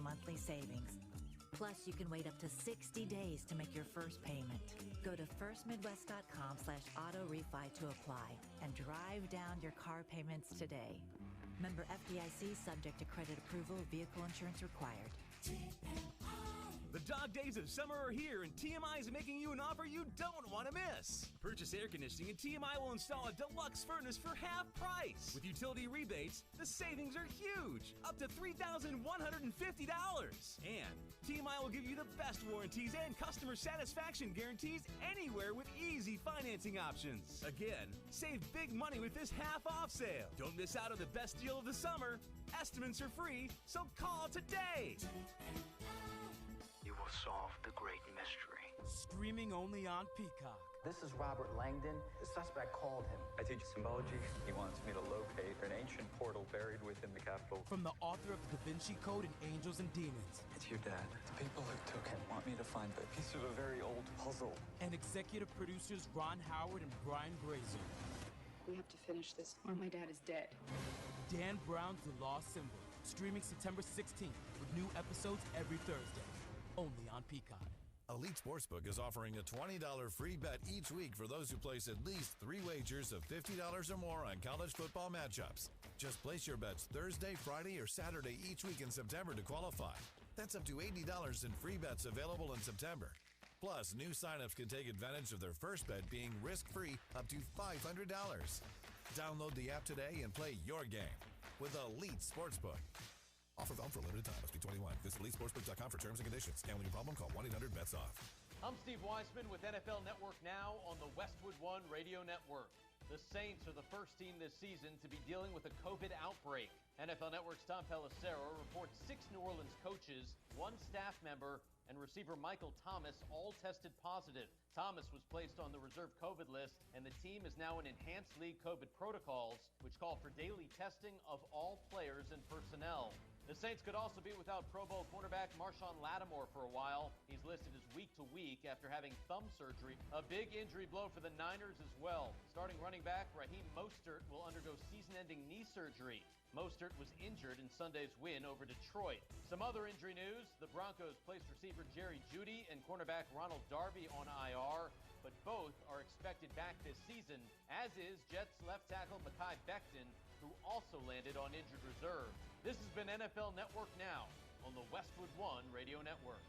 monthly savings. Plus, you can wait up to 60 days to make your first payment. Go to firstmidwest.com/auto refi to apply and drive down your car payments today. Member FDIC, subject to credit approval, vehicle insurance required. The dog days of summer are here, and TMI is making you an offer you don't want to miss. Purchase air conditioning, and TMI will install a deluxe furnace for half price. With utility rebates, the savings are huge, up to $3,150. And TMI will give you the best warranties and customer satisfaction guarantees anywhere with easy financing options. Again, save big money with this half-off sale. Don't miss out on the best deal of the summer. Estimates are free, so call today. You will solve the great mystery. Streaming only on Peacock. This is Robert Langdon. The suspect called him. I teach symbology. He wants me to locate an ancient portal buried within the Capitol. From the author of the Da Vinci Code and Angels and Demons. It's your dad. The people who took him want me to find a piece of a very old puzzle. And executive producers Ron Howard and Brian Grazer. We have to finish this, or my dad is dead. Dan Brown's The Lost Symbol. Streaming September 16th with new episodes every Thursday. Only on Peacock. Elite Sportsbook is offering a $20 free bet each week for those who place at least 3 wagers of $50 or more on college football matchups. Just place your bets Thursday, Friday, or Saturday each week in September to qualify. That's up to $80 in free bets available in September. Plus, new signups can take advantage of their first bet being risk-free up to $500. Download the app today and play your game with Elite Sportsbook. Offer valid for a limited time. Must be 21. Visit EliteSportsbook.com for terms and conditions. Gambling problem? Call 1-800-BETS-OFF. I'm Steve Weisman with NFL Network Now on the Westwood One Radio Network. The Saints are the first team this season to be dealing with a COVID outbreak. NFL Network's Tom Pelissero reports 6 New Orleans coaches, 1 staff member, and receiver Michael Thomas all tested positive. Thomas was placed on the reserve COVID list, and the team is now in enhanced league COVID protocols, which call for daily testing of all players and personnel. The Saints could also be without Pro Bowl cornerback Marshawn Lattimore for a while. He's listed as week to week after having thumb surgery. A big injury blow for the Niners as well. Starting running back Raheem Mostert will undergo season-ending knee surgery. Mostert was injured in Sunday's win over Detroit. Some other injury news, the Broncos placed receiver Jerry Jeudy and cornerback Ronald Darby on IR, but both are expected back this season, as is Jets left tackle Mekhi Becton, who also landed on injured reserve. This has been NFL Network Now on the Westwood One Radio Network.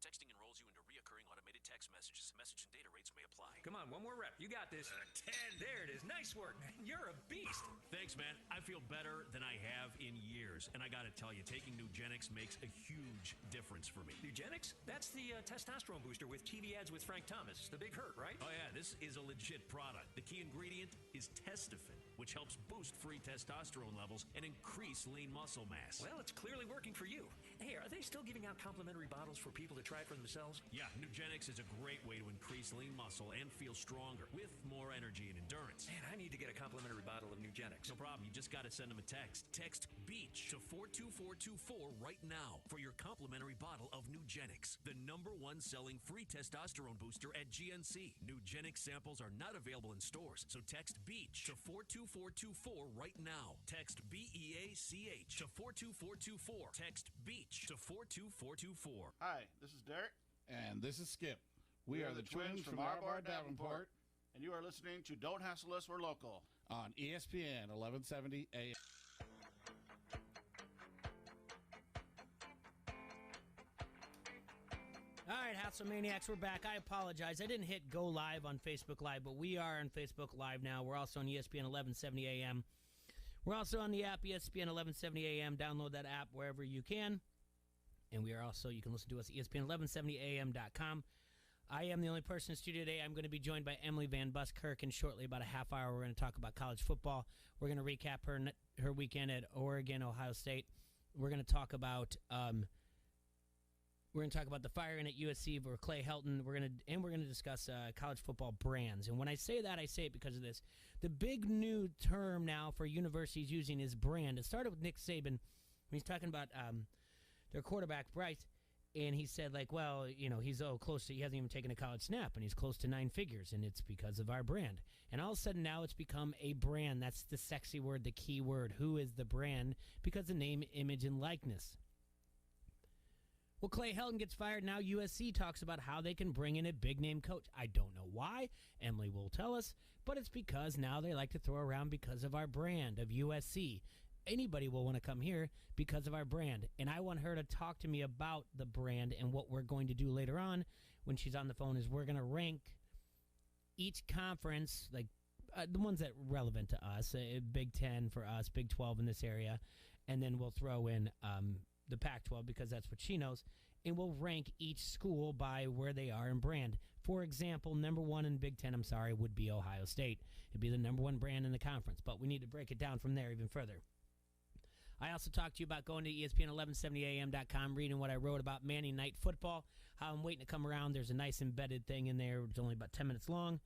Texting enrolls you into reoccurring automated text messages. Message and data rates may apply. Come on, one more rep. You got this. 10. There it is. Nice work, man. You're a beast. Thanks, man. I feel better than I have in years. And I got to tell you, taking Nugenix makes a huge difference for me. Nugenix? That's the testosterone booster with TV ads with Frank Thomas. The big hurt, right? Oh, yeah. This is a legit product. The key ingredient is Testofen, which helps boost free testosterone levels and increase lean muscle mass. Well, it's clearly working for you. Hey, are they still giving out complimentary bottles for people to try it for themselves? Yeah, Nugenix is a great way to increase lean muscle and feel stronger with more energy and endurance. Man, I need to get a complimentary bottle of Nugenix. No problem. You just got to send them a text. Text BEACH to 42424 right now for your complimentary bottle of Nugenix, the #1 selling free testosterone booster at GNC. Nugenix samples are not available in stores, so text BEACH to 42424 right now. Text BEACH to 42424. Text BEACH to 42424. Hi, this is Derek. And this is Skip. We are the twins from Arbar Davenport. And you are listening to Don't Hassle Us, We're Local. On ESPN 1170 AM. All right, Hassle Maniacs, we're back. I apologize. I didn't hit go live on Facebook Live, but we are on Facebook Live now. We're also on ESPN 1170 AM. We're also on the app, ESPN 1170 AM. Download that app wherever you can. And we are also, you can listen to us at ESPN1170AM.com. I am the only person in the studio today. I'm going to be joined by Emily Van Buskirk, and shortly, about a half hour, we're going to talk about college football. We're going to recap her weekend at Oregon, Ohio State. We're going to talk about the firing at USC for Clay Helton. We're going to discuss college football brands. And when I say that, I say it because of this. The big new term now for universities using is brand. It started with Nick Saban when he's talking about their quarterback, Bryce. And he said, like, well, he's close to, he hasn't even taken a college snap, and he's close to 9 figures, and it's because of our brand. And all of a sudden now it's become a brand. That's the sexy word, the key word. Who is the brand? Because of name, image, and likeness. Well, Clay Helton gets fired. Now USC talks about how they can bring in a big-name coach. I don't know why. Emily will tell us. But it's because now they like to throw around because of our brand of USC. Anybody will want to come here because of our brand. And I want her to talk to me about the brand, and what we're going to do later on when she's on the phone is we're going to rank each conference, like the ones that are relevant to us, Big 10 for us, Big 12 in this area, and then we'll throw in the Pac-12 because that's what she knows, and we'll rank each school by where they are in brand. For example, number 1 in Big 10, would be Ohio State. It'd be the number 1 brand in the conference, but we need to break it down from there even further. I also talked to you about going to ESPN1170am.com, reading what I wrote about Manning Night Football, how I'm waiting to come around. There's a nice embedded thing in there. It's only about 10 minutes long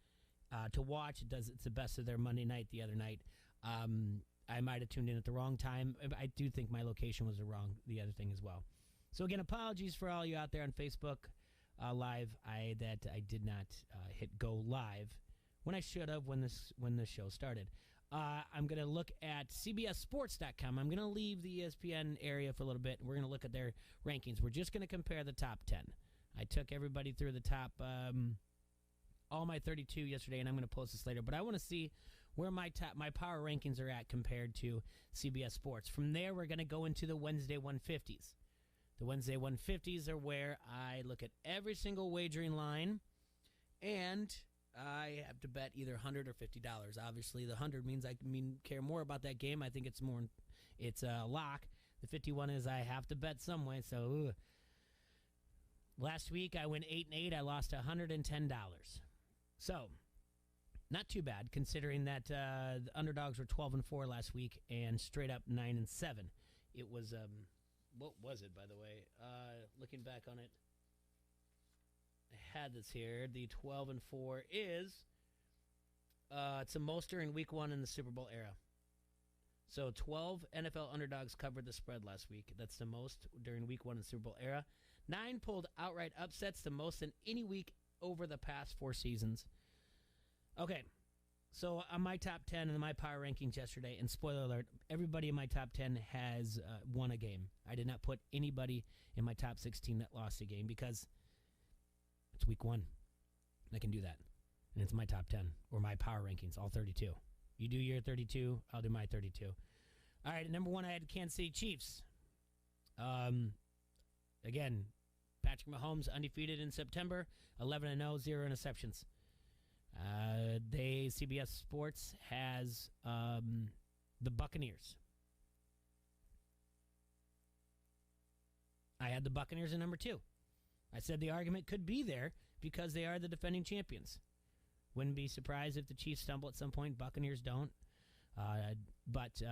to watch. It's the best of their Monday night the other night. I might have tuned in at the wrong time. I do think my location was the other thing as well. So, again, apologies for all you out there on Facebook Live that I did not hit go live when I should have when the show started. I'm going to look at CBSSports.com. I'm going to leave the ESPN area for a little bit, and we're going to look at their rankings. We're just going to compare the top 10. I took everybody through the top, all my 32 yesterday, and I'm going to post this later. But I want to see where my power rankings are at compared to CBS Sports. From there, we're going to go into the Wednesday 150s. The Wednesday 150s are where I look at every single wagering line, and I have to bet either $100 or $50. Obviously, the 100 means I care more about that game. I think it's a lock. The 51 is I have to bet some way. So last week I went 8-8. I lost $110. So not too bad considering that the underdogs were 12-4 last week and straight up 9-7. It was what was it, by the way? Looking back on it. I had this here. The 12-4 is it's the most during week 1 in the Super Bowl era. So 12 NFL underdogs covered the spread last week. That's the most during week 1 in the Super Bowl era. 9 pulled outright upsets, the most in any week over the past 4 seasons. Okay, so on my top 10 and my power rankings yesterday, and spoiler alert, everybody in my top 10 has won a game. I did not put anybody in my top 16 that lost a game because it's week 1. I can do that. And it's my top 10 or my power rankings, all 32. You do your 32, I'll do my 32. All right, at number 1, I had Kansas City Chiefs. Again, Patrick Mahomes undefeated in September, 11-0, 0 interceptions. CBS Sports has the Buccaneers. I had the Buccaneers at number 2. I said the argument could be there because they are the defending champions. Wouldn't be surprised if the Chiefs stumble at some point. Buccaneers don't. But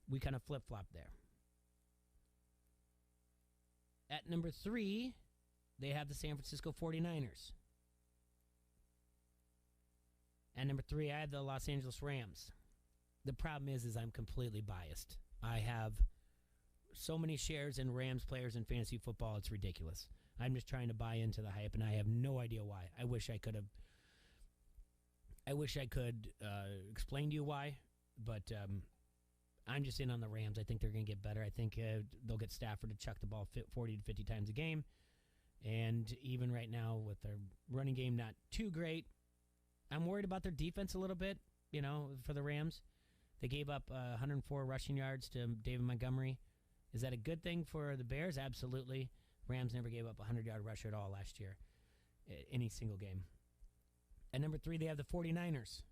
we kind of flip-flop there. At number 3, they have the San Francisco 49ers. At number 3, I have the Los Angeles Rams. The problem is I'm completely biased. I have so many shares in Rams players in fantasy football, it's ridiculous. I'm just trying to buy into the hype, and I have no idea why. I wish I could explain to you why, but I'm just in on the Rams. I think they're going to get better. I think they'll get Stafford to chuck the ball 40 to 50 times a game, and even right now with their running game not too great, I'm worried about their defense a little bit, for the Rams. They gave up 104 rushing yards to David Montgomery. Is that a good thing for the Bears? Absolutely. Rams never gave up a 100-yard rusher at all last year, any single game. At number 3, they have the 49ers.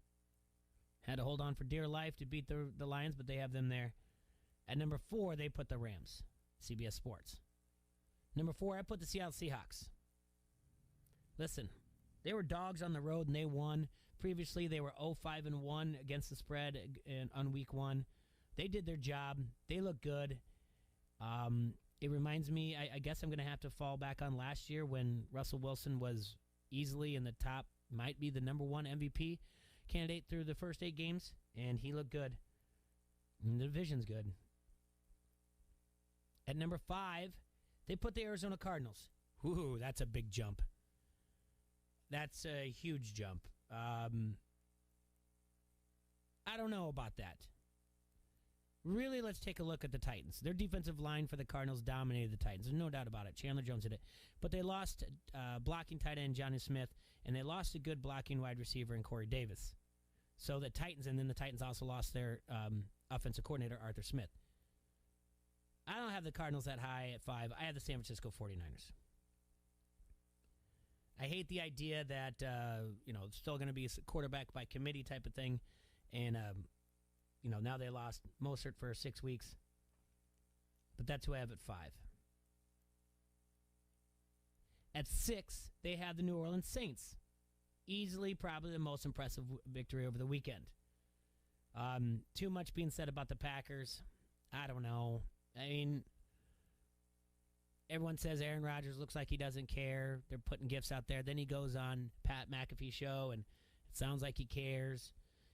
Had to hold on for dear life to beat the Lions, but they have them there. At number 4, they put the Rams, CBS Sports. Number 4, I put the Seattle Seahawks. Listen, they were dogs on the road, and they won. Previously, they were 0-5-1 against the spread on week 1. They did their job. They look good. It reminds me, I guess I'm going to have to fall back on last year when Russell Wilson was easily in the top, might be the number 1 MVP candidate through the first 8 games, and he looked good. And the division's good. At number 5, they put the Arizona Cardinals. Ooh, that's a big jump. That's a huge jump. I don't know about that. Really, let's take a look at the Titans. Their defensive line for the Cardinals dominated the Titans. There's no doubt about it. Chandler Jones did it. But they lost blocking tight end Johnny Smith, and they lost a good blocking wide receiver in Corey Davis. So the Titans also lost their offensive coordinator, Arthur Smith. I don't have the Cardinals that high at 5. I have the San Francisco 49ers. I hate the idea that, it's still going to be a quarterback by committee type of thing. And, now they lost Mostert for 6 weeks. But that's who I have at 5. At 6, they have the New Orleans Saints. Easily, probably the most impressive victory over the weekend. Too much being said about the Packers. I don't know. I mean, everyone says Aaron Rodgers looks like he doesn't care. They're putting gifts out there. Then he goes on Pat McAfee show, and it sounds like he cares.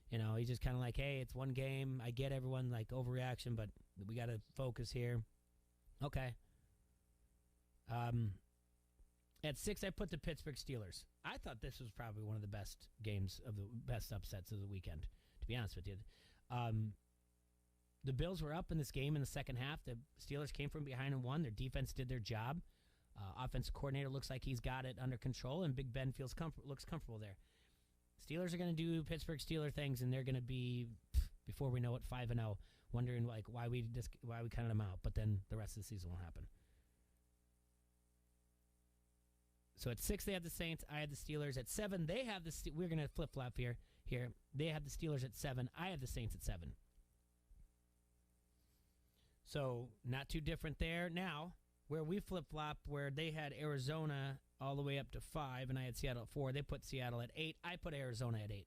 He's just kind of like, hey, it's one game. I get everyone, like, overreaction, but we got to focus here. Okay. At 6, I put the Pittsburgh Steelers. I thought this was probably one of the best upsets of the weekend, to be honest with you. The Bills were up in this game in the second half. The Steelers came from behind and won. Their defense did their job. Offensive coordinator looks like he's got it under control, and Big Ben looks comfortable there. Steelers are going to do Pittsburgh Steeler things, and they're going to be, before we know it, 5-0, wondering like why we counted them out. But then the rest of the season will happen. So at 6, they have the Saints. I have the Steelers. At 7, they have we're going to flip-flop here. They have the Steelers at 7. I have the Saints at 7. So not too different there. Now, where we flip-flop, where they had Arizona all the way up to 5, and I had Seattle at 4. They put Seattle at 8. I put Arizona at 8.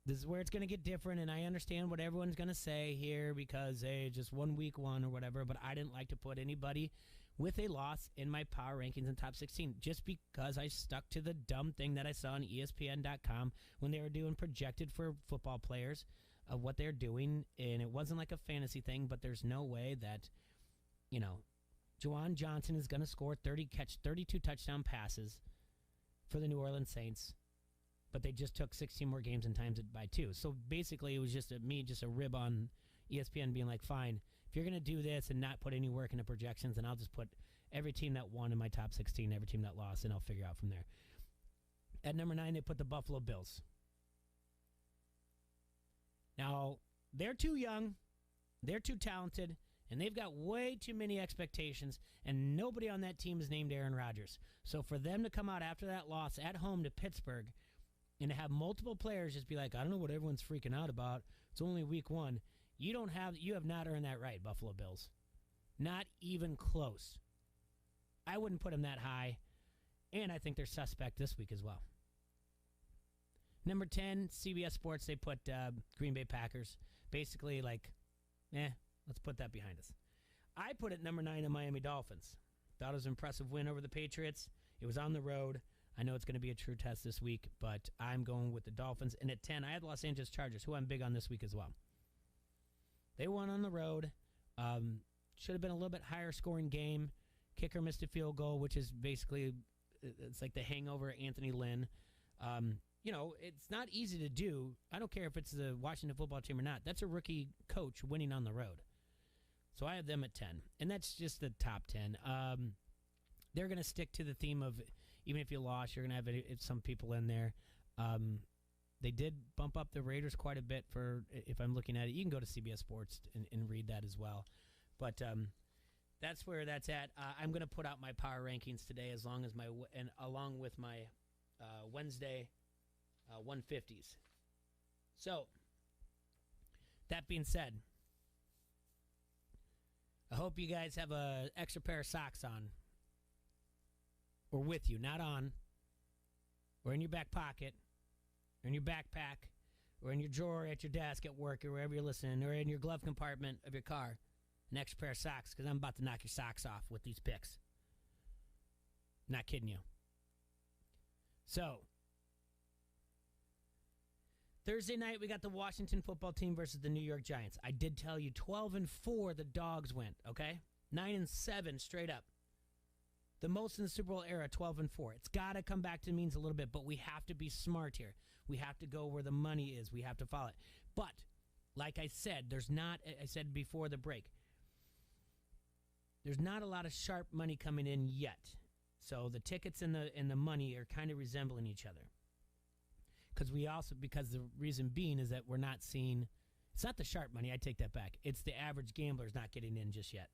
This is where it's going to get different, and I understand what everyone's going to say here because, hey, just week 1 or whatever, but I didn't like to put anybody with a loss in my power rankings in top 16 just because I stuck to the dumb thing that I saw on ESPN.com when they were doing projected for football players of what they're doing, and it wasn't like a fantasy thing, but there's no way that, Juwan Johnson is going to score 32 touchdown passes for the New Orleans Saints, but they just took 16 more games and times it by 2. So basically, it was just a rib on ESPN being like, fine, if you're going to do this and not put any work into projections, then I'll just put every team that won in my top 16, every team that lost, and I'll figure out from there. At number 9, they put the Buffalo Bills. Now, they're too young, they're too talented, and they've got way too many expectations, and nobody on that team is named Aaron Rodgers. So for them to come out after that loss at home to Pittsburgh and to have multiple players just be like, I don't know what everyone's freaking out about, it's only week 1, you have not earned that right, Buffalo Bills. Not even close. I wouldn't put them that high, and I think they're suspect this week as well. Number 10, CBS Sports, they put Green Bay Packers. Basically, let's put that behind us. I put it number 9 the Miami Dolphins. Thought it was an impressive win over the Patriots. It was on the road. I know it's going to be a true test this week, but I'm going with the Dolphins. And at 10, I had the Los Angeles Chargers, who I'm big on this week as well. They won on the road. Should have been a little bit higher scoring game. Kicker missed a field goal, which is basically, it's like the hangover Anthony Lynn. It's not easy to do. I don't care if it's the Washington football team or not. That's a rookie coach winning on the road. So I have them at 10. And that's just the top 10. They're going to stick to the theme of, even if you lost, you're going to have some people in there. They did bump up the Raiders quite a bit for, if I'm looking at it. You can go to CBS Sports and read that as well. But that's where that's at. I'm going to put out my power rankings today along with my Wednesday 150s. So, that being said, I hope you guys have an extra pair of socks on, or with you, not on, or in your back pocket, or in your backpack, or in your drawer at your desk at work, or wherever you're listening, or in your glove compartment of your car, an extra pair of socks, because I'm about to knock your socks off with these picks. Not kidding you. So, Thursday night, we got the Washington football team versus the New York Giants. I did tell you 12-4 the Dogs went, okay? 9-7 straight up. The most in the Super Bowl era, 12-4. It's got to come back to means a little bit, but we have to be smart here. We have to go where the money is. We have to follow it. But, like I said, I said before the break, there's not a lot of sharp money coming in yet. So the tickets and the money are kind of resembling each other. Because the reason being is that we're not seeing, it's not the sharp money, I take that back. It's the average gambler's not getting in just yet.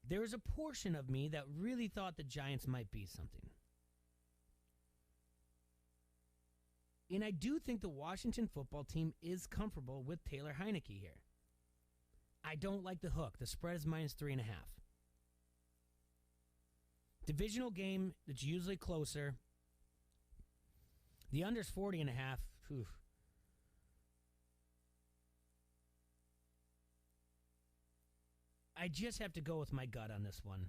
There was a portion of me that really thought the Giants might be something. And I do think the Washington football team is comfortable with Taylor Heineke here. I don't like the hook. The spread is -3.5. Divisional game that's usually closer. The under's 40.5. Whew. I just have to go with my gut on this one.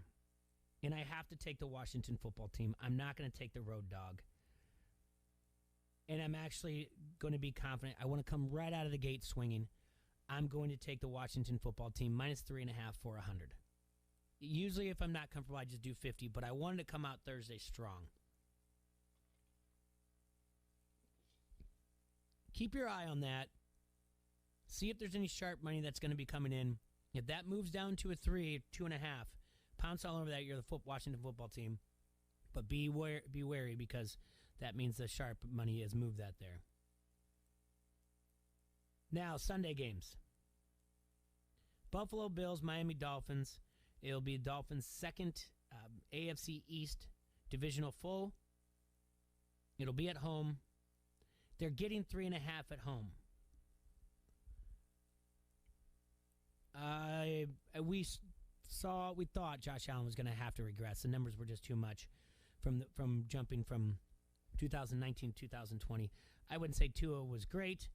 And I have to take the Washington football team. I'm not going to take the road dog. And I'm actually going to be confident. I want to come right out of the gate swinging. I'm going to take the Washington football team -3.5 for 100. Usually if I'm not comfortable, I just do 50. But I wanted to come out Thursday strong. Keep your eye on that. See if there's any sharp money that's going to be coming in. If that moves down to a 3, 2.5, pounce all over that. You're the Washington football team. But be wary because that means the sharp money has moved that there. Now, Sunday games. Buffalo Bills, Miami Dolphins. It'll be Dolphins' second AFC East divisional full. It'll be at home. They're getting 3.5 at home. We thought Josh Allen was going to have to regress. The numbers were just too much from jumping from 2019 to 2020. I wouldn't say Tua was great.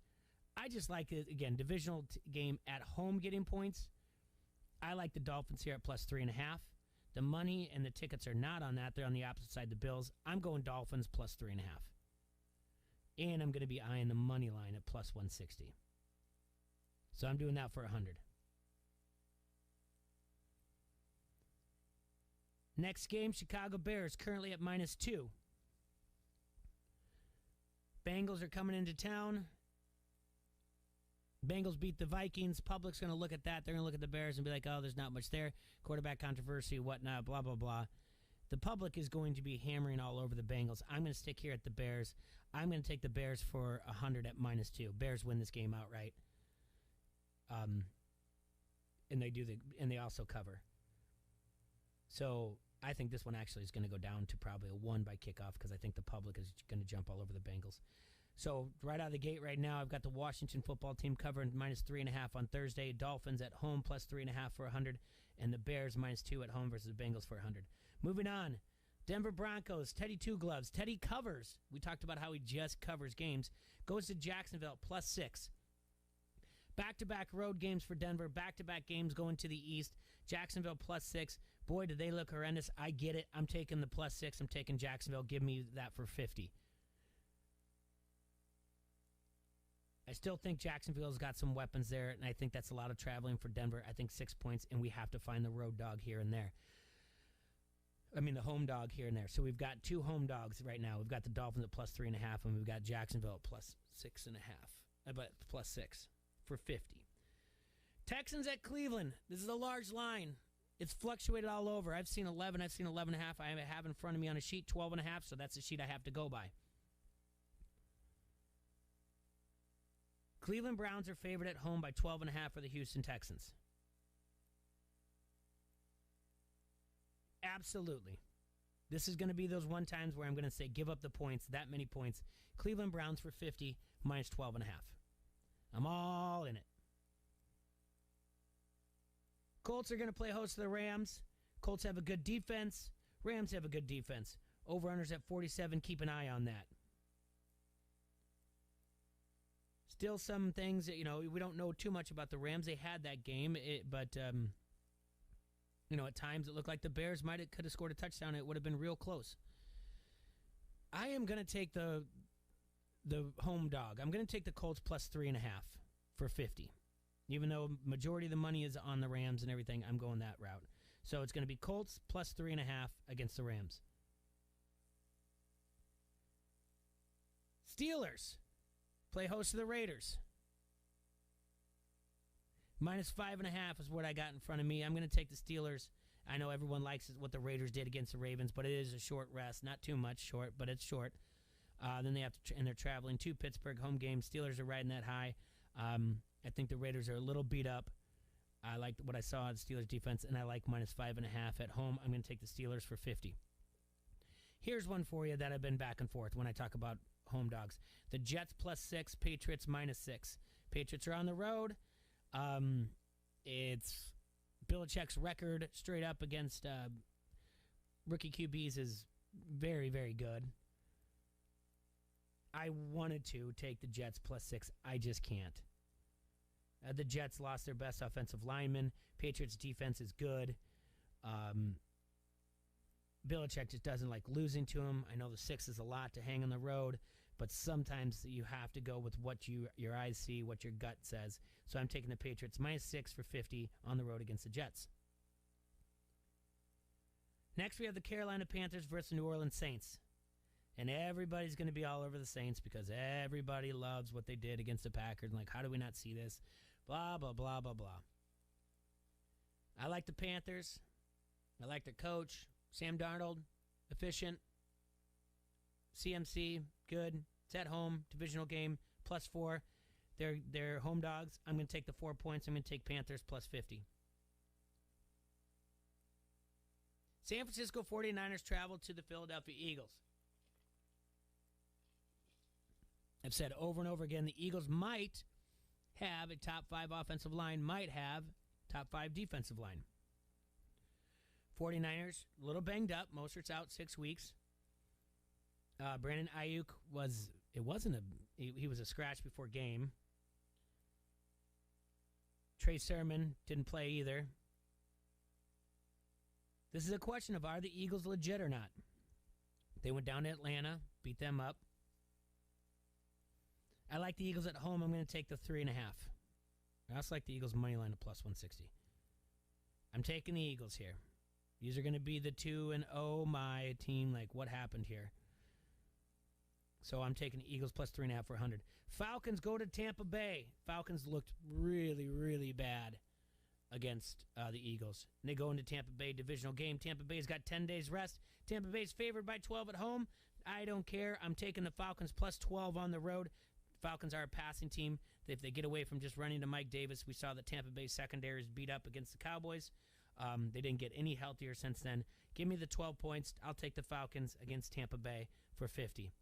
I just like it, again, divisional game at home getting points. I like the Dolphins here at +3.5. The money and the tickets are not on that. They're on the opposite side, the Bills. I'm going Dolphins +3.5. And I'm going to be eyeing the money line at +160. So I'm doing that for 100. Next game, Chicago Bears, currently at -2. Bengals are coming into town. Bengals beat the Vikings. Public's going to look at that. They're going to look at the Bears and be like, oh, there's not much there. Quarterback controversy, whatnot, blah, blah, blah. The public is going to be hammering all over the Bengals. I'm going to stick here at the Bears. I'm going to take the Bears for 100 at -2. Bears win this game outright. And they also cover. So I think this one actually is going to go down to probably a 1 by kickoff because I think the public is going to jump all over the Bengals. So right out of the gate right now, I've got the Washington football team covering -3.5 on Thursday. Dolphins at home +3.5 for 100. And the Bears -2 at home versus the Bengals for 100. Moving on. Denver Broncos, Teddy Two Gloves. Teddy covers. We talked about how he just covers games. Goes to Jacksonville +6. Back-to-back road games for Denver. Back-to-back games going to the east. Jacksonville +6. Boy, did they look horrendous. I get it. I'm taking the +6. I'm taking Jacksonville. Give me that for 50. I still think Jacksonville's got some weapons there, and I think that's a lot of traveling for Denver. I think 6 points, and we have to find the road dog here and there. I mean, the home dog here and there. So we've got 2 home dogs right now. We've got the Dolphins at +3.5, and we've got Jacksonville at +6.5. But +6 for 50. Texans at Cleveland. This is a large line. It's fluctuated all over. I've seen 11. I've seen 11.5. I have in front of me on a sheet 12.5, so that's the sheet I have to go by. Cleveland Browns are favored at home by 12.5 for the Houston Texans. Absolutely. This is going to be those one times where I'm going to say give up the points, that many points. Cleveland Browns for 50, -12.5. I'm all in it. Colts are going to play host to the Rams. Colts have a good defense. Rams have a good defense. Over-unders at 47. Keep an eye on that. Still some things that, we don't know too much about the Rams. They had that game, but at times it looked like the Bears could have scored a touchdown. It would have been real close. I am going to take the home dog. I'm going to take the Colts +3.5 for 50. Even though majority of the money is on the Rams and everything, I'm going that route. So it's going to be Colts plus 3.5 against the Rams. Steelers play host to the Raiders. Minus 5.5 is what I got in front of me. I'm going to take the Steelers. I know everyone likes what the Raiders did against the Ravens, but it is a short rest. Not too much short, but it's short. Then they have to, and they're traveling to Pittsburgh, home game. Steelers are riding that high. I think the Raiders are a little beat up. I like what I saw in Steelers defense, and I like minus 5.5 at home. I'm going to take the Steelers for 50. Here's one for you that I've been back and forth when I talk about home dogs. The Jets plus 6, Patriots minus 6. Patriots are on the road. It's Belichick's record straight up against rookie QBs is very, very good. I wanted to take the Jets plus 6. I just can't. The Jets lost their best offensive lineman. Patriots' defense is good. Belichick just doesn't like losing to him. I know the 6 is a lot to hang on the road, but sometimes you have to go with what your eyes see, what your gut says. So I'm taking the Patriots minus 6 for 50 on the road against the Jets. Next, we have the Carolina Panthers versus the New Orleans Saints. And everybody's going to be all over the Saints because everybody loves what they did against the Packers. And like, how do we not see this? Blah, blah, blah, blah, blah. I like the Panthers. I like their coach, Sam Darnold, efficient. CMC, good. It's at home, divisional game, plus 4. They're home dogs. I'm going to take the 4 points. I'm going to take Panthers plus 50. San Francisco 49ers travel to the Philadelphia Eagles. I've said over and over again, the Eagles might have a top 5 offensive line, might have top 5 defensive line. 49ers, a little banged up. Mostert's out 6 weeks. Brandon Ayuk was a scratch before game. Trey Sermon didn't play either. This is a question of, are the Eagles legit or not? They went down to Atlanta, beat them up. I like the Eagles at home. I'm going to take the 3.5. I also like the Eagles' money line at plus 160. I'm taking the Eagles here. These are going to be the 2 and oh my team. Like, what happened here? So I'm taking the Eagles plus 3.5 for 100. Falcons go to Tampa Bay. Falcons looked really, really bad against the Eagles. And they go into Tampa Bay, divisional game. Tampa Bay's got 10 days rest. Tampa Bay's favored by 12 at home. I don't care. I'm taking the Falcons plus 12 on the road. Falcons are a passing team. If they get away from just running to Mike Davis, we saw the Tampa Bay secondary is beat up against the Cowboys. They didn't get any healthier since then. Give me the 12 points. I'll take the Falcons against Tampa Bay for 50.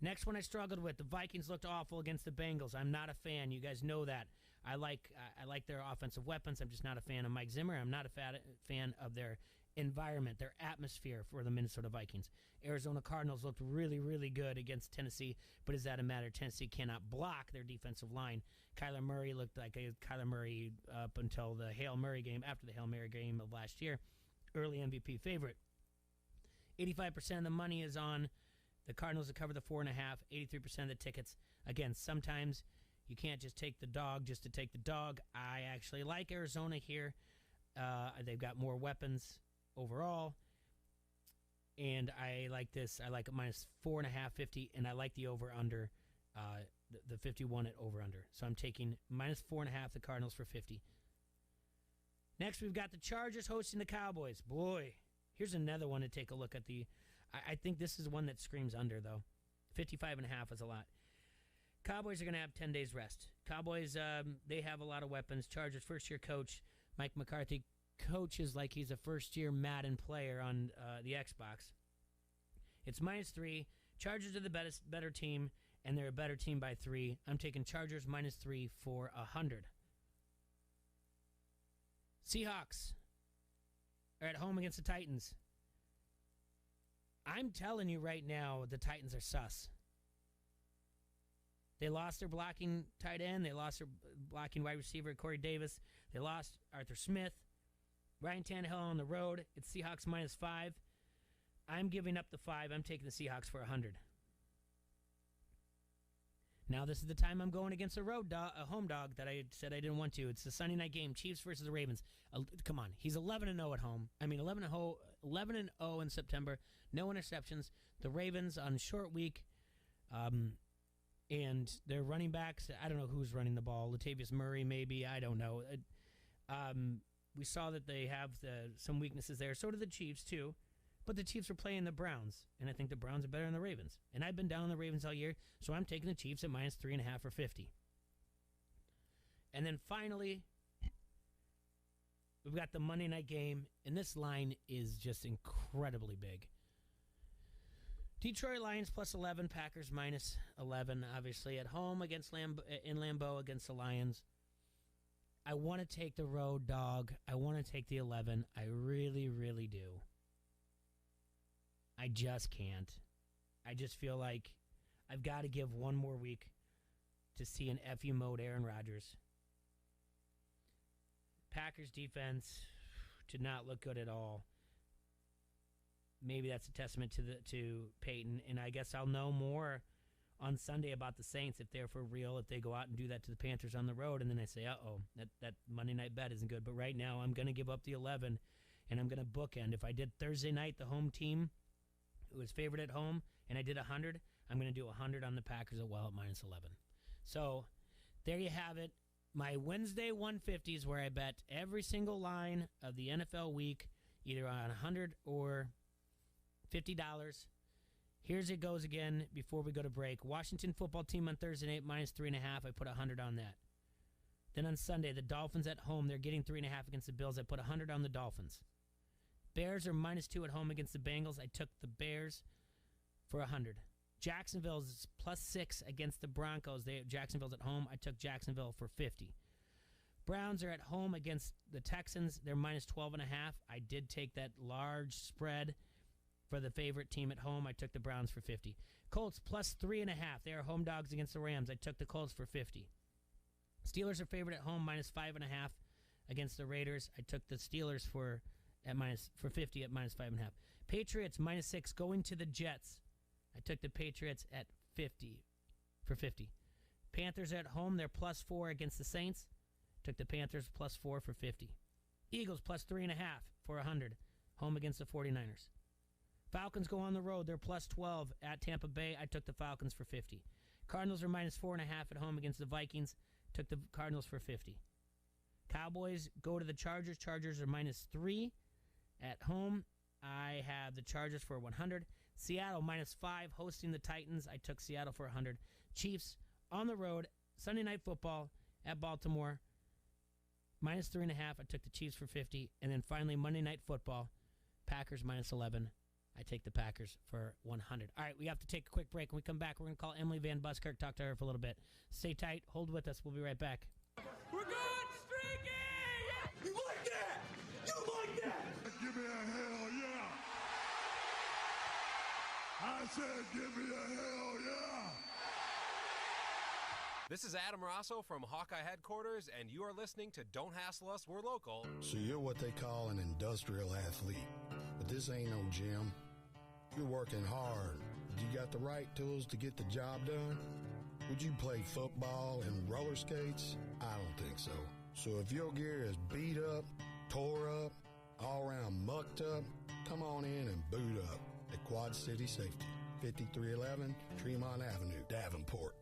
Next one I struggled with. The Vikings looked awful against the Bengals. I'm not a fan. You guys know that. I like their offensive weapons. I'm just not a fan of Mike Zimmer. I'm not a fan of their environment, their atmosphere for the Minnesota Vikings. Arizona Cardinals looked really, really good against Tennessee, but is that a matter? Tennessee cannot block their defensive line. Kyler Murray looked like a Kyler Murray up until the Hail Murray game, after the Hail Murray game of last year. Early MVP favorite. 85% of the money is on the Cardinals to cover the 4.5, 83% of the tickets. Again, sometimes you can't just take the dog just to take the dog. I actually like Arizona here. They've got more weapons overall. And I like this. I like it minus 4.5, 50, and I like the over-under, the 51 at over-under. So I'm taking minus 4.5, the Cardinals for 50. Next, we've got the Chargers hosting the Cowboys. Boy, here's another one to take a look at. I think this is one that screams under, though. 55.5 is a lot. Cowboys are going to have 10 days rest. Cowboys, they have a lot of weapons. Chargers first-year coach, Mike McCarthy, coaches like he's a first-year Madden player on the Xbox. It's minus 3. Chargers are the better team, and they're a better team by 3. I'm taking Chargers minus 3 for 100. Seahawks are at home against the Titans. I'm telling you right now, the Titans are sus. They lost their blocking tight end. They lost their blocking wide receiver, Corey Davis. They lost Arthur Smith. Ryan Tannehill on the road. It's Seahawks minus 5. I'm giving up the 5. I'm taking the Seahawks for 100. Now this is the time I'm going against a home dog that I said I didn't want to. It's the Sunday night game, Chiefs versus the Ravens. Come on, he's 11-0 at home. I mean 11-0 in September. No interceptions. The Ravens on short week, and their running backs. I don't know who's running the ball. Latavius Murray, maybe. I don't know. We saw that they have some weaknesses there. So do the Chiefs too. But the Chiefs are playing the Browns, and I think the Browns are better than the Ravens. And I've been down on the Ravens all year, so I'm taking the Chiefs at -3.5 or 50. And then finally, we've got the Monday night game, and this line is just incredibly big. Detroit Lions +11, Packers -11, obviously, at home against in Lambeau against the Lions. I want to take the road dog. I want to take the 11. I really, really do. I just can't. I just feel like I've got to give one more week to see an FU mode Aaron Rodgers. Packers defense did not look good at all. Maybe that's a testament to Peyton, and I guess I'll know more on Sunday about the Saints if they're for real, if they go out and do that to the Panthers on the road, and then I say, that Monday night bet isn't good. But right now, I'm going to give up the 11, and I'm going to bookend. If I did Thursday night, the home team who was favored at home, and I did 100, I'm going to do 100 on the Packers at -11. So there you have it. My Wednesday 150s where I bet every single line of the NFL week, either on 100 or $50. Here's it goes again before we go to break. Washington football team on Thursday night, -3.5. I put 100 on that. Then on Sunday, the Dolphins at home. They're getting 3.5 against the Bills. I put 100 on the Dolphins. Bears are -2 at home against the Bengals. I took the Bears for 100. Jacksonville's +6 against the Broncos. Jacksonville's at home. I took Jacksonville for 50. Browns are at home against the Texans. They're -12.5. I did take that large spread for the favorite team at home. I took the Browns for 50. Colts +3.5. They are home dogs against the Rams. I took the Colts for 50. Steelers are favored at home, -5.5 against the Raiders. I took the Steelers for 50 at -5.5. Patriots -6 going to the Jets. I took the Patriots at 50 for 50. Panthers at home. They're +4 against the Saints. Took the Panthers +4 for 50. Eagles +3.5 for 100. Home against the 49ers. Falcons go on the road. They're +12 at Tampa Bay. I took the Falcons for 50. Cardinals are -4.5 at home against the Vikings. Took the Cardinals for 50. Cowboys go to the Chargers. Chargers are -3 at home. I have the Chargers for 100. Seattle -5 hosting the Titans. I took Seattle for 100. Chiefs on the road. Sunday Night Football at Baltimore. -3.5. I took the Chiefs for 50. And then finally Monday Night Football. Packers -11. I take the Packers for 100. All right, we have to take a quick break. When we come back, we're going to call Emily Van Buskirk, talk to her for a little bit. Stay tight. Hold with us. We'll be right back. We're going streaky! Yeah! You like that? You like that? Give me a hell yeah! I said give me a hell yeah! This is Adam Rosso from Hawkeye Headquarters, and you are listening to Don't Hassle Us, We're Local. So you're what they call an industrial athlete, but this ain't no gym. You're working hard. You got the right tools to get the job done? Would you play football and roller skates? I don't think so. So if your gear is beat up, tore up, all around mucked up, come on in and boot up at Quad City Safety, 5311 Tremont Avenue, Davenport.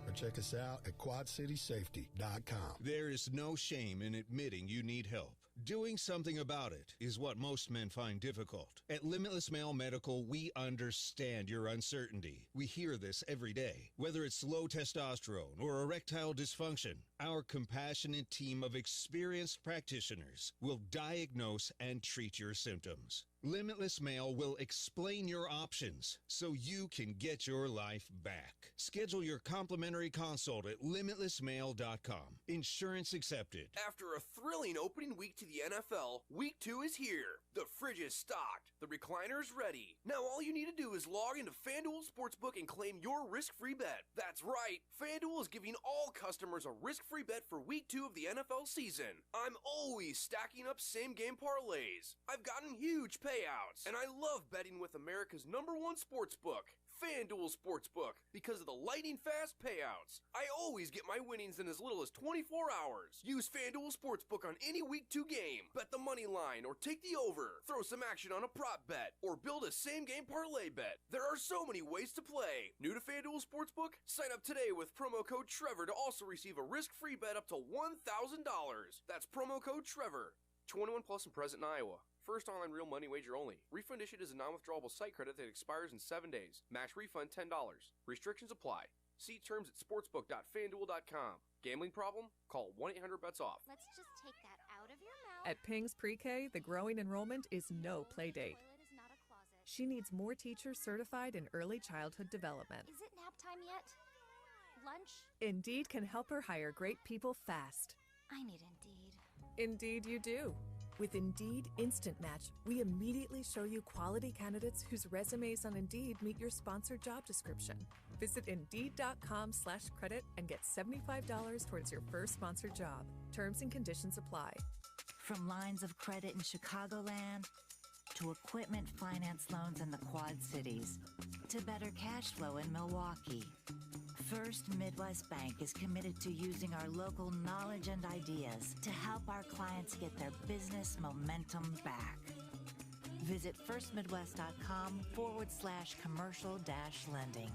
Or check us out at quadcitysafety.com. There is no shame in admitting you need help. Doing something about it is what most men find difficult. At Limitless Male Medical, we understand your uncertainty. We hear this every day. Whether it's low testosterone or erectile dysfunction, our compassionate team of experienced practitioners will diagnose and treat your symptoms. Limitless Male will explain your options so you can get your life back. Schedule your complimentary consult at limitlessmale.com. Insurance accepted. After a thrilling opening week to the NFL, Week 2 is here. The fridge is stocked. The recliner is ready. Now all you need to do is log into FanDuel Sportsbook and claim your risk-free bet. That's right. FanDuel is giving all customers a risk-free bet for Week 2 of the NFL season. I'm always stacking up same-game parlays. I've gotten huge payouts, and I love betting with America's #1 sportsbook. FanDuel Sportsbook, because of the lightning-fast payouts. I always get my winnings in as little as 24 hours. Use FanDuel Sportsbook on any Week 2 game. Bet the money line or take the over. Throw some action on a prop bet or build a same-game parlay bet. There are so many ways to play. New to FanDuel Sportsbook? Sign up today with promo code Trevor to also receive a risk-free bet up to $1,000. That's promo code Trevor. 21 plus and present in Iowa. First online real money wager only. Refund issued as a non-withdrawable site credit that expires in 7 days. Max refund $10. Restrictions apply. See terms at sportsbook.fanduel.com. Gambling problem? Call 1-800-BETS-OFF. Let's just take that out of your mouth. At Ping's Pre-K, the growing enrollment is no play date. Toilet is not a closet. She needs more teachers certified in early childhood development. Is it nap time yet? Lunch? Indeed can help her hire great people fast. I need Indeed. Indeed you do. With Indeed Instant Match, we immediately show you quality candidates whose resumes on Indeed meet your sponsored job description. Visit Indeed.com/credit and get $75 towards your first sponsored job. Terms and conditions apply. From lines of credit in Chicagoland to equipment finance loans in the Quad Cities to better cash flow in Milwaukee, First Midwest Bank is committed to using our local knowledge and ideas to help our clients get their business momentum back. Visit firstmidwest.com/commercial-lending.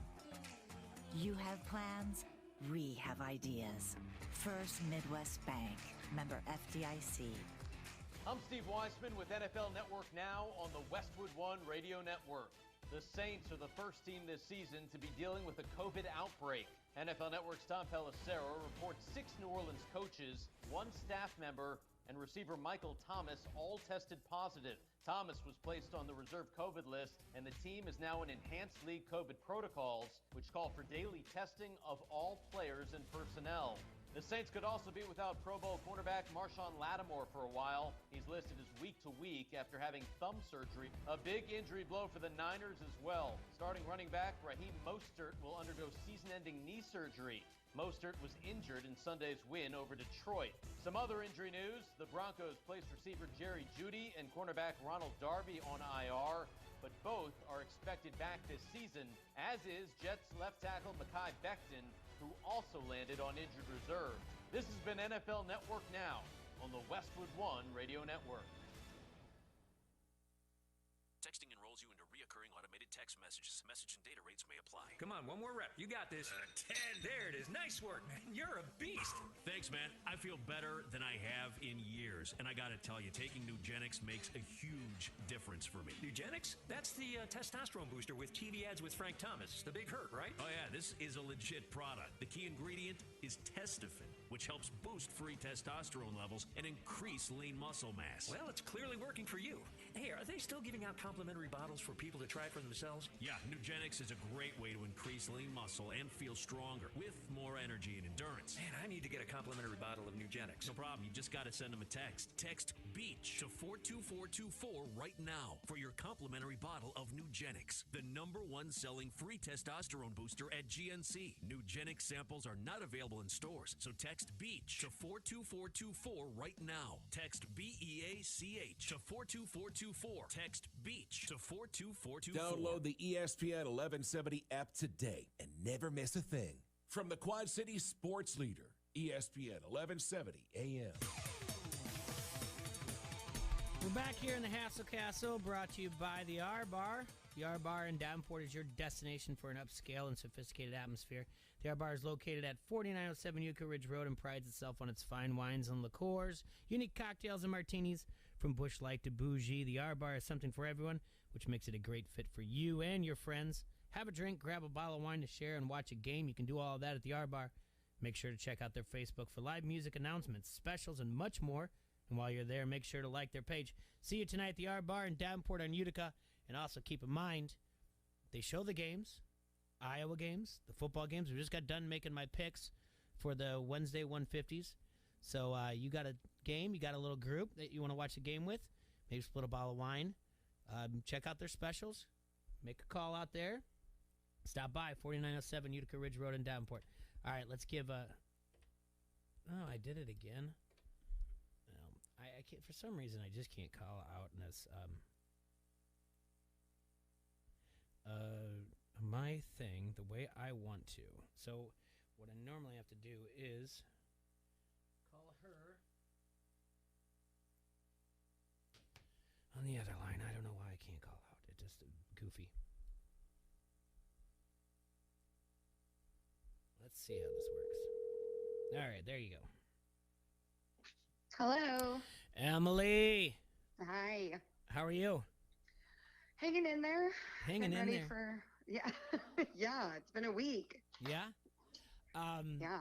You have plans, we have ideas. First Midwest Bank, member FDIC. I'm Steve Weissman with NFL Network Now on the Westwood One Radio Network. The Saints are the first team this season to be dealing with a COVID outbreak. NFL Network's Tom Pelissero reports 6 New Orleans coaches, 1 staff member, and receiver Michael Thomas all tested positive. Thomas was placed on the reserve COVID list, and the team is now in enhanced league COVID protocols, which call for daily testing of all players and personnel. The Saints could also be without Pro Bowl cornerback Marshawn Lattimore for a while. He's listed as week to week after having thumb surgery. A big injury blow for the Niners as well. Starting running back Raheem Mostert will undergo season-ending knee surgery. Mostert was injured in Sunday's win over Detroit. Some other injury news: the Broncos placed receiver Jerry Jeudy and cornerback Ronald Darby on IR, but both are expected back this season, as is Jets left tackle Mekhi Becton, who also landed on injured reserve. This has been NFL Network Now on the Westwood One Radio Network. Texting enrolls you into reoccurring automated text messages. Message and data rates may apply. Come on, one more rep. You got this. 10. There it is. Nice work, man. You're a beast. Thanks, man. I feel better than I have in years. And I got to tell you, taking Nugenix makes a huge difference for me. Nugenix? That's the testosterone booster with TV ads with Frank Thomas. The big hurt, right? Oh, yeah. This is a legit product. The key ingredient is Testofen, which helps boost free testosterone levels and increase lean muscle mass. Well, it's clearly working for you. Hey, are they still giving out complimentary bottles for people to try for themselves? Yeah, Nugenix is a great way to increase lean muscle and feel stronger with more energy and endurance. Man, I need to get a complimentary bottle of Nugenix. No problem. You just got to send them a text. Text BEACH to 42424 right now for your complimentary bottle of Nugenix, the #1 selling free testosterone booster at GNC. Nugenix samples are not available in stores, so text BEACH to 42424 right now. Text BEACH to 42424. Text BEACH to 42424. Download the ESPN 1170 app today and never miss a thing. From the Quad City sports leader, ESPN 1170 AM. We're back here in the Hassel Castle, brought to you by the R Bar. The R Bar in Davenport is your destination for an upscale and sophisticated atmosphere. The R Bar is located at 4907 Yucca Ridge Road and prides itself on its fine wines and liqueurs, unique cocktails and martinis. From Busch Light to Bougie, the R Bar is something for everyone, which makes it a great fit for you and your friends. Have a drink, grab a bottle of wine to share, and watch a game. You can do all of that at the R Bar. Make sure to check out their Facebook for live music announcements, specials, and much more. And while you're there, make sure to like their page. See you tonight at the R Bar in Davenport on Utica. And also keep in mind, they show the games, Iowa games, the football games. We just got done making my picks for the Wednesday 150s. So you got a game, you got a little group that you want to watch the game with. Maybe split a bottle of wine. Check out their specials. Make a call out there. Stop by 4907 Utica Ridge Road in Davenport. All right, let's give a... Oh, I did it again. I can't, for some reason, I just can't call out in this. my thing the way I want to. So what I normally have to do is call her on the other line. I don't know why I can't call out. It's just goofy. Let's see how this works. All right, there you go. Hello. Emily. Hi. How are you? Hanging in there. Hanging in ready there. For, yeah. Yeah, it's been a week. Yeah? Yeah.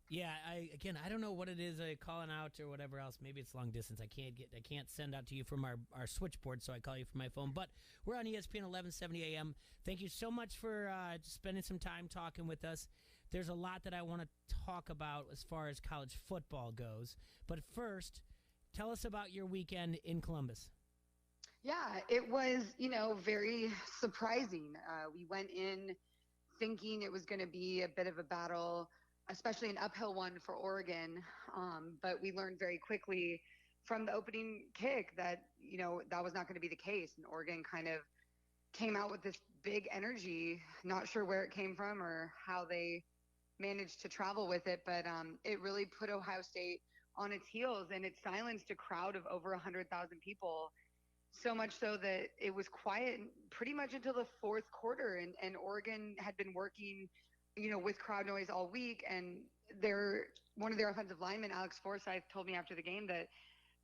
Yeah, I don't know what it is, calling out or whatever else. Maybe it's long distance. I can't send out to you from our switchboard, so I call you from my phone. But we're on ESPN 1170 AM. Thank you so much for spending some time talking with us. There's a lot that I want to talk about as far as college football goes. But first, tell us about your weekend in Columbus. Yeah, it was, very surprising. We went in thinking it was going to be a bit of a battle, especially an uphill one for Oregon. But we learned very quickly from the opening kick that, that was not going to be the case. And Oregon kind of came out with this big energy, not sure where it came from or how they managed to travel with it. But it really put Ohio State on its heels, and it silenced a crowd of over 100,000 people. So much so that it was quiet pretty much until the fourth quarter. And Oregon had been working, with crowd noise all week. And one of their offensive linemen, Alex Forsyth, told me after the game that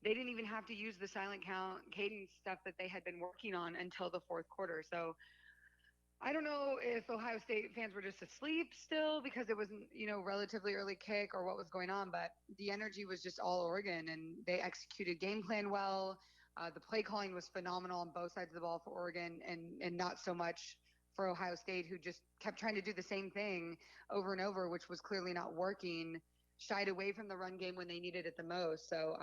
they didn't even have to use the silent count cadence stuff that they had been working on until the fourth quarter. So I don't know if Ohio State fans were just asleep still because it wasn't, relatively early kick or what was going on, but the energy was just all Oregon, and they executed game plan well. The play calling was phenomenal on both sides of the ball for Oregon, and not so much for Ohio State, who just kept trying to do the same thing over and over, which was clearly not working, shied away from the run game when they needed it the most. So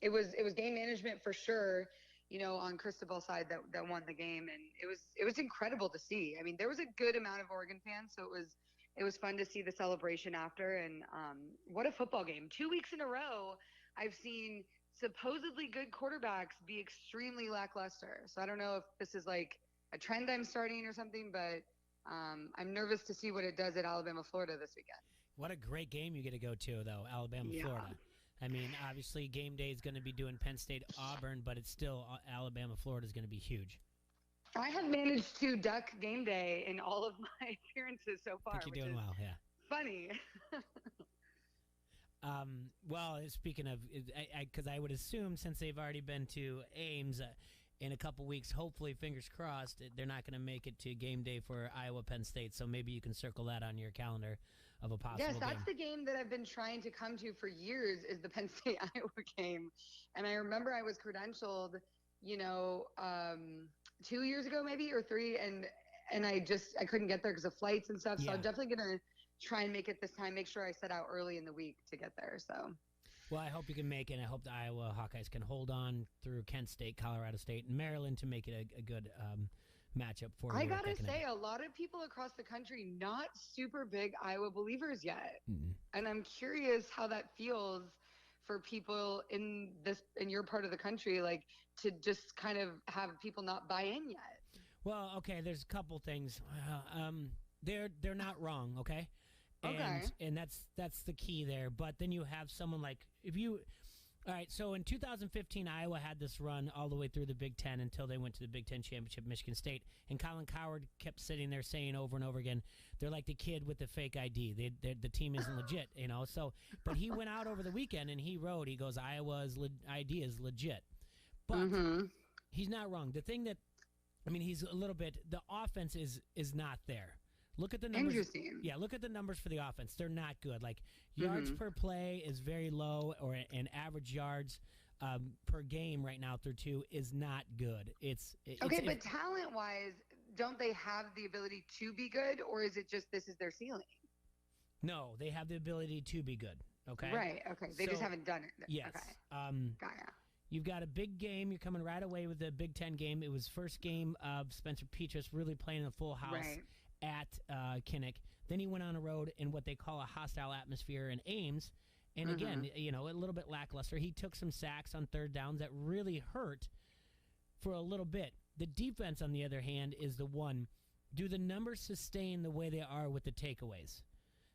it was game management for sure, on Cristobal's side that won the game. And it was incredible to see. I mean, there was a good amount of Oregon fans, so it was fun to see the celebration after. And what a football game. 2 weeks in a row, I've seen supposedly good quarterbacks be extremely lackluster. So I don't know if this is like a trend I'm starting or something, but I'm nervous to see what it does at Alabama, Florida this weekend. What a great game you get to go to, though, Alabama, Florida. I mean, obviously game day is going to be doing Penn State, Auburn, but it's still Alabama, Florida is going to be huge. I have managed to duck game day in all of my appearances so far. I think you're doing well, yeah. Funny. Well, speaking of, because I would assume since they've already been to Ames in a couple weeks, hopefully, fingers crossed, they're not going to make it to game day for Iowa Penn State. So maybe you can circle that on your calendar of a possible game. Yes, that's the game that I've been trying to come to for years, is the Penn State Iowa game. And I remember I was credentialed, 2 years ago maybe, or three, and I couldn't get there because of flights and stuff. So I'm definitely going to try and make it this time, make sure I set out early in the week to get there. So, well, I hope you can make it, and I hope the Iowa Hawkeyes can hold on through Kent State, Colorado State, and Maryland to make it a good matchup for you. I gotta say, a lot of people across the country not super big Iowa believers yet. Mm-hmm. And I'm curious how that feels for people in your part of the country, like to just kind of have people not buy in yet. Well, okay, there's a couple things. They're not wrong, okay? And that's the key there. But then you have someone like, all right, so in 2015, Iowa had this run all the way through the Big Ten until they went to the Big Ten Championship, Michigan State. And Colin Cowherd kept sitting there saying over and over again, they're like the kid with the fake ID. The team isn't legit, So, but he went out over the weekend and he goes, Iowa's ID is legit. But he's not wrong. The thing that, he's a little bit, the offense is not there. Look at the numbers. Interesting. Yeah, look at the numbers for the offense. They're not good. Like, yards per play is very low, and average yards per game right now through two is not good. But talent-wise, don't they have the ability to be good, or is it just this is their ceiling? No, they have the ability to be good, okay? Right, okay. They just haven't done it. Yes. Okay. Got ya. You've got a big game. You're coming right away with the Big Ten game. It was first game of Spencer Petras really playing in a full house. Right. At Kinnick. Then he went on a road in what they call a hostile atmosphere in Ames. And again, a little bit lackluster. He took some sacks on third downs that really hurt for a little bit. The defense, on the other hand, is the one do the numbers sustain the way they are with the takeaways?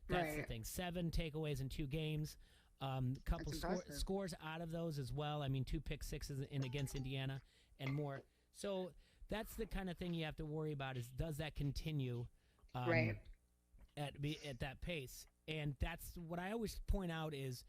That's the thing. 7 takeaways in 2 games. Couple scores out of those as well. I mean, 2 pick sixes in against Indiana and more. So that's the kind of thing you have to worry about is does that continue at that pace? And that's what I always point out is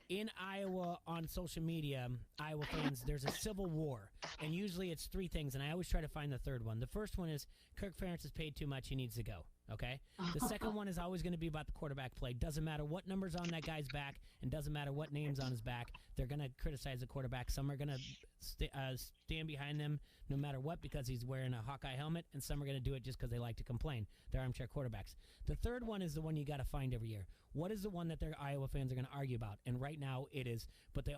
in Iowa on social media, Iowa fans, there's a civil war. And usually it's 3 things, and I always try to find the third one. The first one is Kirk Ferentz is paid too much. He needs to go. Okay? The second one is always going to be about the quarterback play. Doesn't matter what number's on that guy's back and doesn't matter what name's on his back. They're going to criticize the quarterback. Some are going to stand behind them no matter what because he's wearing a Hawkeye helmet, and some are going to do it just because they like to complain. They're armchair quarterbacks. The third one is the one you got to find every year. What is the one that their Iowa fans are going to argue about? And right now it is, but the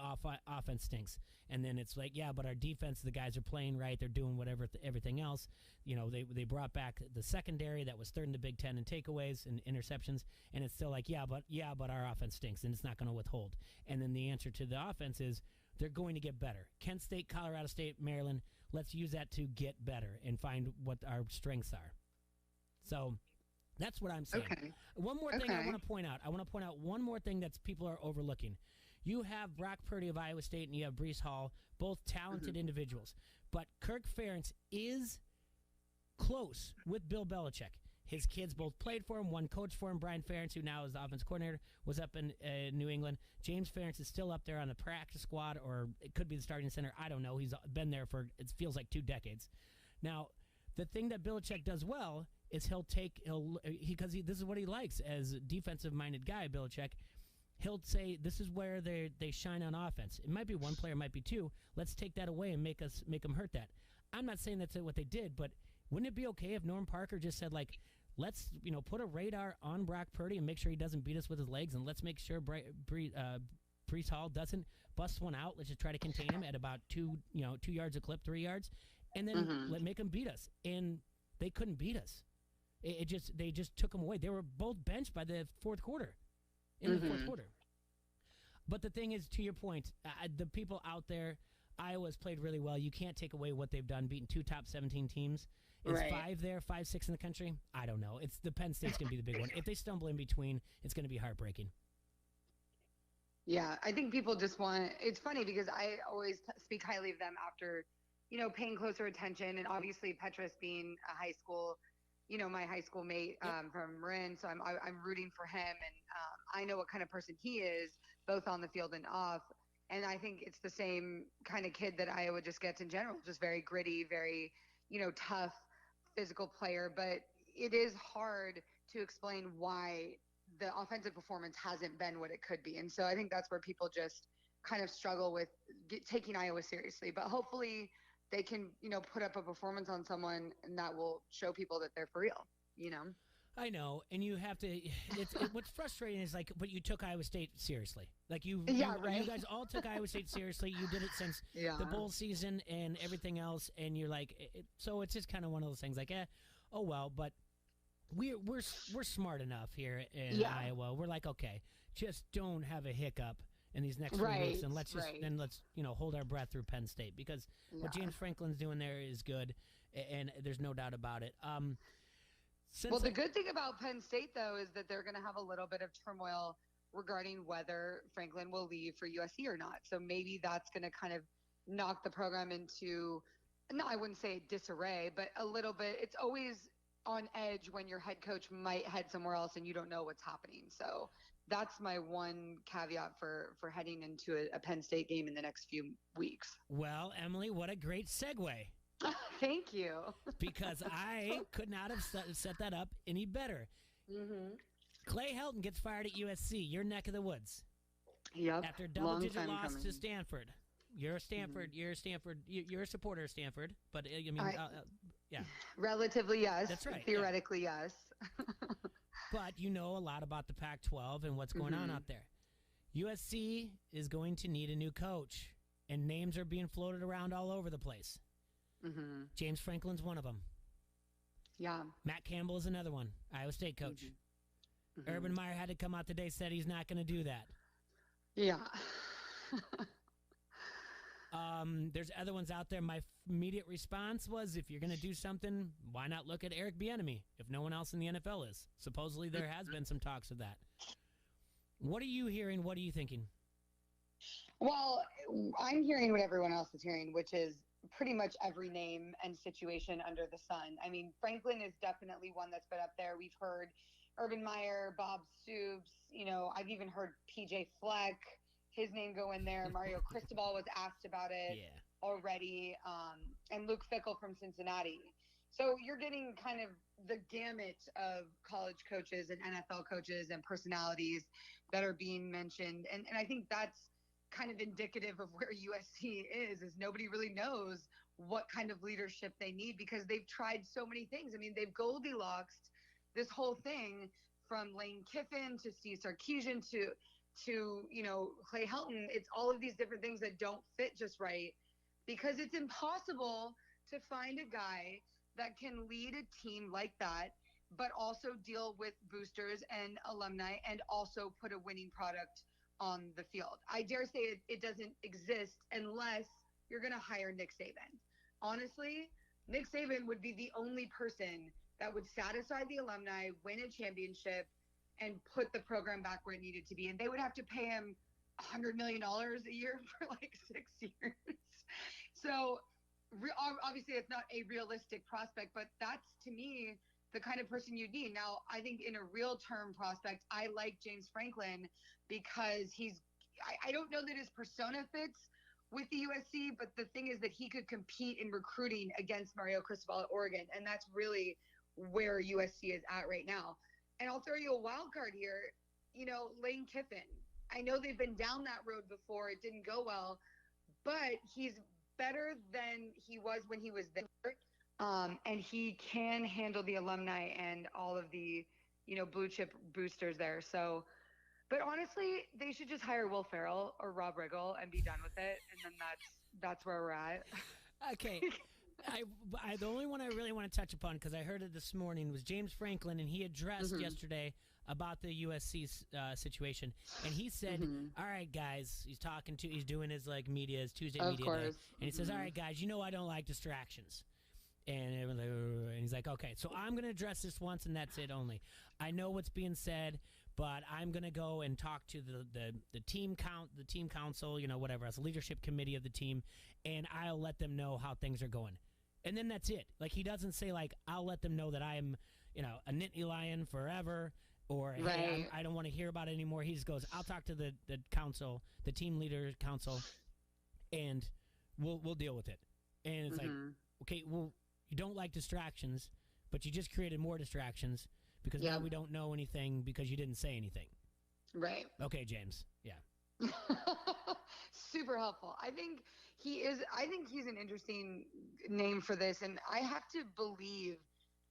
offense stinks. And then it's like, yeah, but our defense, the guys are playing right. They're doing whatever, everything else. You know, they brought back the secondary that was third in the Big Ten in takeaways and interceptions. And it's still like, yeah, but our offense stinks and it's not going to withhold. And then the answer to the offense is they're going to get better. Kent State, Colorado State, Maryland, let's use that to get better and find what our strengths are. So that's what I'm saying. Okay. One more thing I want to point out. I want to point out one more thing that people are overlooking. You have Brock Purdy of Iowa State and you have Breece Hall, both talented individuals. But Kirk Ferentz is close with Bill Belichick. His kids both played for him. One coached for him. Brian Ferentz, who now is the offense coordinator, was up in New England. James Ferentz is still up there on the practice squad, or it could be the starting center. I don't know. He's been there for, it feels like 2 decades. Now, the thing that Belichick does well is because this is what he likes as a defensive-minded guy, Belichick. He'll say, this is where they shine on offense. It might be 1 player, it might be 2. Let's take that away and make them hurt that. I'm not saying that's what they did, but wouldn't it be okay if Norm Parker just said, like, let's put a radar on Brock Purdy and make sure he doesn't beat us with his legs, and let's make sure Breece Hall doesn't bust one out. Let's just try to contain him at about 2 yards a clip, 3 yards, and then make him beat us. And they couldn't beat us. They just took them away. They were both benched by the fourth quarter. In the fourth quarter. But the thing is, to your point, the people out there, Iowa's played really well. You can't take away what they've done, beating 2 top 17 teams. Is 5 there, 5, 6 in the country? I don't know. It's the Penn State's going to be the big one. If they stumble in between, it's going to be heartbreaking. Yeah, I think people just want – it's funny because I always speak highly of them after, paying closer attention. And obviously Petrus being a high school – my high school mate from Marin, so I'm rooting for him, and I know what kind of person he is, both on the field and off. And I think it's the same kind of kid that Iowa just gets in general, just very gritty, very, tough, physical player. But it is hard to explain why the offensive performance hasn't been what it could be. And so I think that's where people just kind of struggle with taking Iowa seriously. But hopefully they can, put up a performance on someone and that will show people that they're for real, I know, and you have to. What's frustrating is but you took Iowa State seriously. You guys all took Iowa State seriously. You did it since the bowl season and everything else, and you're so it's just kind of one of those things. Oh well, but we're smart enough here in Iowa. We're okay, just don't have a hiccup in these next few weeks, and let's hold our breath through Penn State, because what James Franklin's doing there is good, and there's no doubt about it. The good thing about Penn State, though, is that they're going to have a little bit of turmoil regarding whether Franklin will leave for USC or not. So maybe that's going to kind of knock the program into, no, I wouldn't say disarray, but a little bit. It's always on edge when your head coach might head somewhere else and you don't know what's happening. So that's my one caveat for heading into a Penn State game in the next few weeks. Well, Emily, what a great segue. Thank you. Because I could not have set that up any better. Clay Helton gets fired at USC, your neck of the woods. Yep. After double-digit loss to Stanford. You're a Stanford. You're a Stanford. You're a supporter of Stanford, but yeah. Relatively, yes. That's right. Theoretically, yes. But you know a lot about the Pac-12 and what's going on out there. USC is going to need a new coach, and names are being floated around all over the place. James Franklin's one of them. Yeah. Matt Campbell is another one, Iowa State coach. Urban Meyer had to come out today, said he's not going to do that. Yeah. There's other ones out there. My immediate response was, if you're going to do something, why not look at Eric Bieniemy if no one else in the NFL is? Supposedly there has been some talks of that. What are you hearing? What are you thinking? Well, I'm hearing what everyone else is hearing, which is pretty much every name and situation under the sun. I mean, Franklin is definitely one that's been up there. We've heard Urban Meyer, Bob Stoops, I've even heard PJ Fleck, his name go in there. Mario Cristobal was asked about it already, and Luke Fickell from Cincinnati. So you're getting kind of the gamut of college coaches and NFL coaches and personalities that are being mentioned. And I think that's kind of indicative of where USC is nobody really knows what kind of leadership they need because they've tried so many things. I mean, they've Goldilocks this whole thing from Lane Kiffin to Steve Sarkisian to Clay Helton. It's all of these different things that don't fit just right because it's impossible to find a guy that can lead a team like that, but also deal with boosters and alumni and also put a winning product on the field. I dare say it doesn't exist unless you're going to hire Nick Saban. Honestly, Nick Saban would be the only person that would satisfy the alumni, win a championship, and put the program back where it needed to be. And they would have to pay him $100 million a year for like 6 years. So obviously it's not a realistic prospect, but that's, to me, the kind of person you need. Now, I think in a real term prospect, I like James Franklin because I don't know that his persona fits with the USC, but the thing is that he could compete in recruiting against Mario Cristobal at Oregon, and that's really where USC is at right now. And I'll throw you a wild card here. Lane Kiffin. I know they've been down that road before. It didn't go well, but he's better than he was when he was there. And he can handle the alumni and all of the, blue chip boosters there. So, but honestly, they should just hire Will Ferrell or Rob Riggle and be done with it. And then that's where we're at. Okay. The only one I really want to touch upon, because I heard it this morning, was James Franklin, and he addressed yesterday about the USC situation, and he said, all right, guys, he's doing his media, his Tuesday media day, and he says, all right, guys, I don't like distractions. And he's like, okay, so I'm going to address this once, and that's it only. I know what's being said, but I'm going to go and talk to the team council, whatever, as a leadership committee of the team, and I'll let them know how things are going. And then that's it. He doesn't say, I'll let them know that I'm, a Nittany Lion forever, or, hey, I don't want to hear about it anymore. He just goes, I'll talk to the council, the team leader council, and we'll deal with it. And it's like, okay, well, you don't like distractions, but you just created more distractions because now we don't know anything because you didn't say anything. Right. Okay, James. Yeah. Super helpful. I think he's an interesting name for this, and I have to believe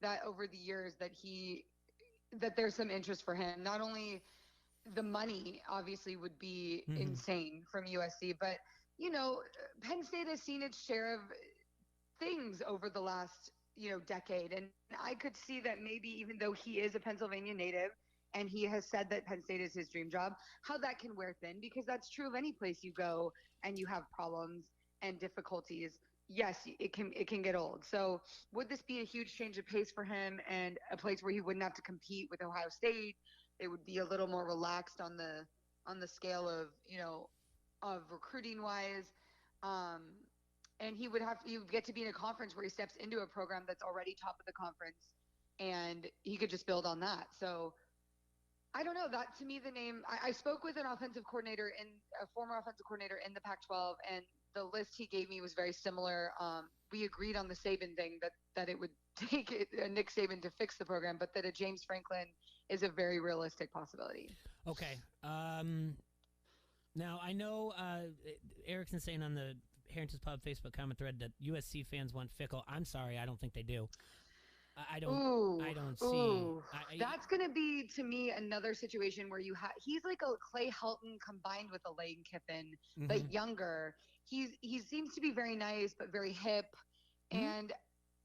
that over the years that there's some interest for him. Not only the money obviously would be insane from USC, but Penn State has seen its share of things over the last decade, and I could see that maybe, even though he is a Pennsylvania native and he has said that Penn State is his dream job, how that can wear thin, because that's true of any place you go and you have problems and difficulties. Yes, it can get old. So would this be a huge change of pace for him and a place where he wouldn't have to compete with Ohio State? It would be a little more relaxed on the scale of of recruiting wise. And he would get to be in a conference where he steps into a program that's already top of the conference, and he could just build on that. So I don't know. That, to me, the name, I spoke with an offensive coordinator a former offensive coordinator in the Pac-12, and the list he gave me was very similar. We agreed on the Saban thing, that it would take Nick Saban to fix the program, but that a James Franklin is a very realistic possibility. Okay. Now, I know Erickson's saying on the Harrington's Pub Facebook comment thread that USC fans want Fickle. I'm sorry, I don't think they do. I don't see. That's going to be, to me, another situation where he's like a Clay Helton combined with a Lane Kiffin, but younger. He seems to be very nice, but very hip, and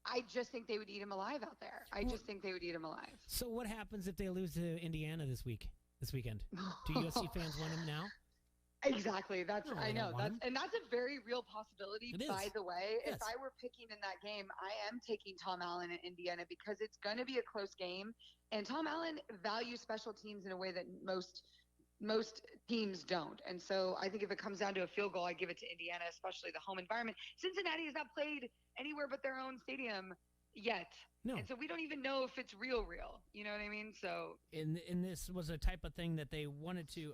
I just think they would eat him alive out there. I just think they would eat him alive. So what happens if they lose to Indiana this weekend? Do USC fans want him now? Exactly. That's No, I they know don't want that's a very real possibility. It is. By the way, Yes. if I were picking in that game, I am taking Tom Allen in Indiana because it's going to be a close game, and Tom Allen values special teams in a way that most teams don't. And so I think if it comes down to a field goal, I give it to Indiana, especially the home environment. Cincinnati has not played anywhere but their own stadium yet. No. And so we don't even know if it's real. You know what I mean? So And this was a type of thing that they wanted to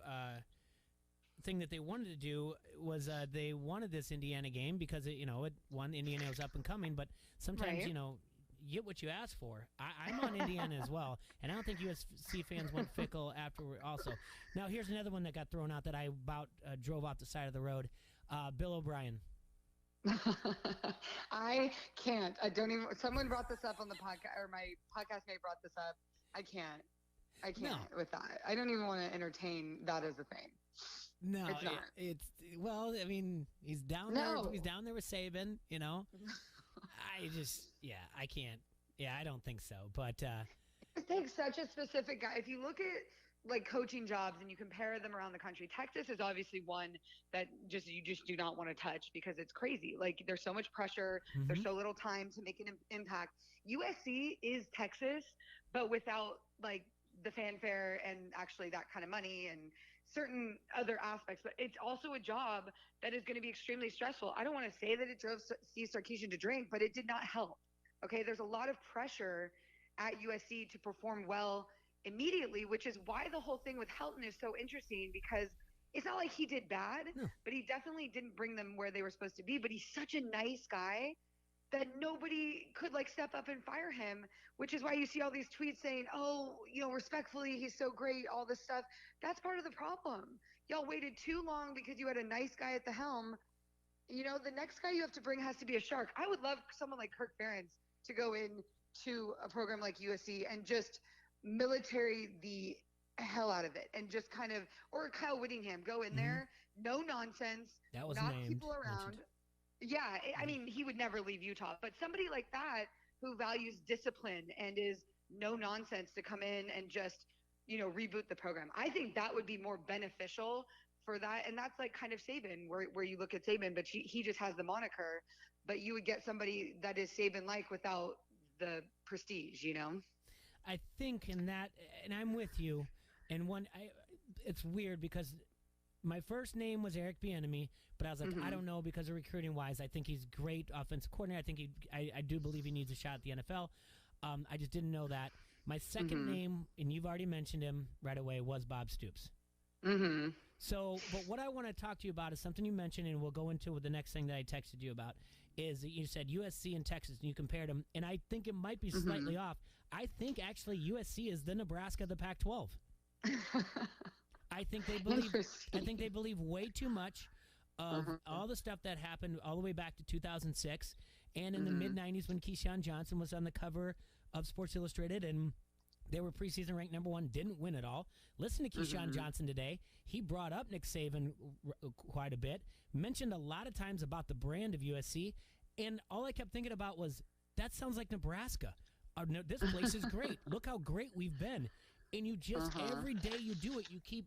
do was they wanted this Indiana game because it one, Indiana was up and coming, but sometimes Right. you get what you ask for. I'm on Indiana as well, and I don't think USC fans went fickle afterward. Also, now here's another one that got thrown out that I about drove off the side of the road. Bill O'Brien. I can't. I don't even. Someone brought this up on the podcast, or my podcast mate brought this up. I can't with that. I don't even want to entertain that as a thing. No, it's not. It's well. I mean, he's down there. He's down there with Saban. I can't. Yeah, I don't think so. But it takes such a specific guy. If you look at like coaching jobs and you compare them around the country, Texas is obviously one that you just do not want to touch because it's crazy. Like there's so much pressure. Mm-hmm. There's so little time to make an impact. USC is Texas, but without like the fanfare and actually that kind of money and certain other aspects. But it's also a job that is going to be extremely stressful. I don't want to say that it drove Steve Sarkisian to drink, but it did not help. Okay, there's a lot of pressure at USC to perform well immediately, which is why the whole thing with Helton is so interesting, because it's not like he did bad, but he definitely didn't bring them where they were supposed to be. But he's such a nice guy that nobody could like step up and fire him, which is why you see all these tweets saying, oh, respectfully, he's so great, all this stuff. That's part of the problem. Y'all waited too long because you had a nice guy at the helm. The next guy you have to bring has to be a shark. I would love someone like Kirk Ferentz to go in to a program like USC and just military the hell out of it and just kind of, or Kyle Whittingham, go in there, no nonsense, that was knock named, people around. mentioned. Yeah, I mean, he would never leave Utah, but somebody like that who values discipline and is no nonsense to come in and just, reboot the program. I think that would be more beneficial for that. And that's like kind of Saban, where you look at Saban, but he just has the moniker, but you would get somebody that is Saban-like without the prestige, I think in that, and I'm with you, and it's weird because my first name was Eric Bieniemy, but I was like, I don't know, because of recruiting-wise, I think he's great offensive coordinator. I think I do believe he needs a shot at the NFL. I just didn't know that. My second name, and you've already mentioned him right away, was Bob Stoops. Mm-hmm. So, but what I want to talk to you about is something you mentioned, and we'll go into with the next thing that I texted you about, is that you said USC and Texas, and you compared them, and I think it might be slightly off. I think actually USC is the Nebraska of the Pac-12. I think they believe way too much of all the stuff that happened all the way back to 2006 and in the mid-90s when Keyshawn Johnson was on the cover of Sports Illustrated and they were preseason ranked number 1, didn't win at all. Listen to Keyshawn Johnson today. He brought up Nick Saban quite a bit, mentioned a lot of times about the brand of USC, and all I kept thinking about was, that sounds like Nebraska. This place is great. Look how great we've been. And you just, every day you do it, you keep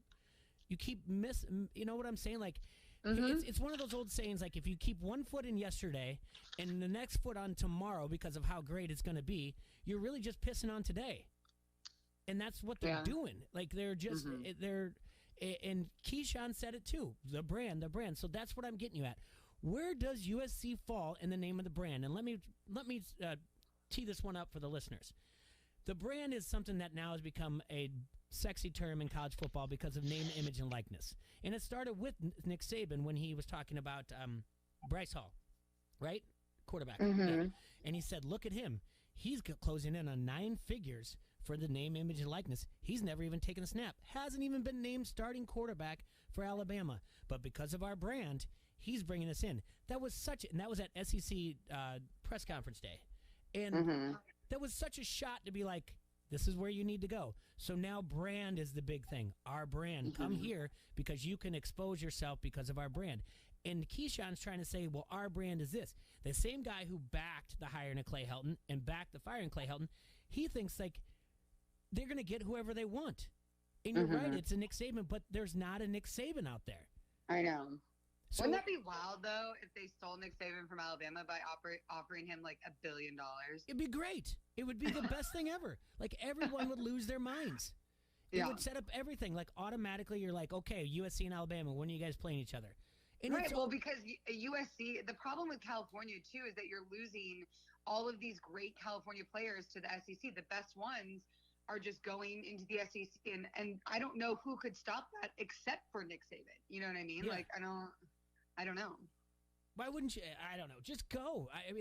you know what I'm saying? Like, it's one of those old sayings, like if you keep one foot in yesterday and the next foot on tomorrow because of how great it's going to be, you're really just pissing on today. And that's what they're doing. Like they're just, and Keyshawn said it too, the brand. So that's what I'm getting you at. Where does USC fall in the name of the brand? And let me tee this one up for the listeners. The brand is something that now has become a sexy term in college football because of name, image, and likeness. And it started with Nick Saban when he was talking about Bryce Hall, right? Quarterback. Yeah. And he said, look at him. He's closing in on 9 figures for the name, image, and likeness. He's never even taken a snap. Hasn't even been named starting quarterback for Alabama. But because of our brand, he's bringing us in. That was at SEC press conference day. And that was such a shot to be like, this is where you need to go. So now brand is the big thing. Our brand. Come here because you can expose yourself because of our brand. And Keyshawn's trying to say, well, our brand is this. The same guy who backed the hiring of Clay Helton and backed the firing of Clay Helton, he thinks like they're going to get whoever they want. And you're right, it's a Nick Saban, but there's not a Nick Saban out there. I know. So, Wouldn't that be wild, though, if they stole Nick Saban from Alabama by offering him like $1 billion? It'd be great. It would be the best thing ever. Like, everyone would lose their minds. It would set up everything. Like, automatically, you're like, okay, USC and Alabama, when are you guys playing each other? And Right. Well, because USC, the problem with California, too, is that you're losing all of these great California players to the SEC. The best ones are just going into the SEC. And I don't know who could stop that except for Nick Saban. You know what I mean? Yeah. Like, I don't know. Why wouldn't you? I don't know. Just go. I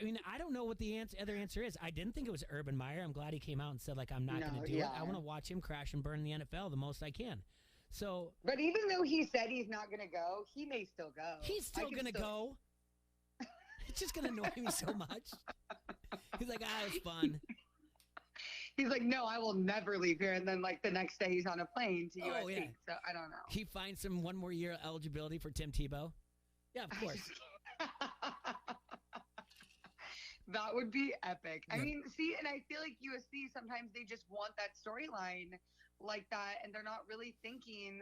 mean, I don't know what the other answer is. I didn't think it was Urban Meyer. I'm glad he came out and said, like, I'm not going to do it. I want to watch him crash and burn the NFL the most I can. So, but even though he said he's not going to go, he may still go. He's still going to go. It's just going to annoy me so much. He's like, it was fun. He's like, no, I will never leave here. And then, like, the next day he's on a plane to USC. Yeah. So, I don't know. He finds him one more year eligibility for Tim Tebow. Yeah, of course. That would be epic. Yeah. I mean, see, and I feel like USC, sometimes they just want that storyline like that, and they're not really thinking.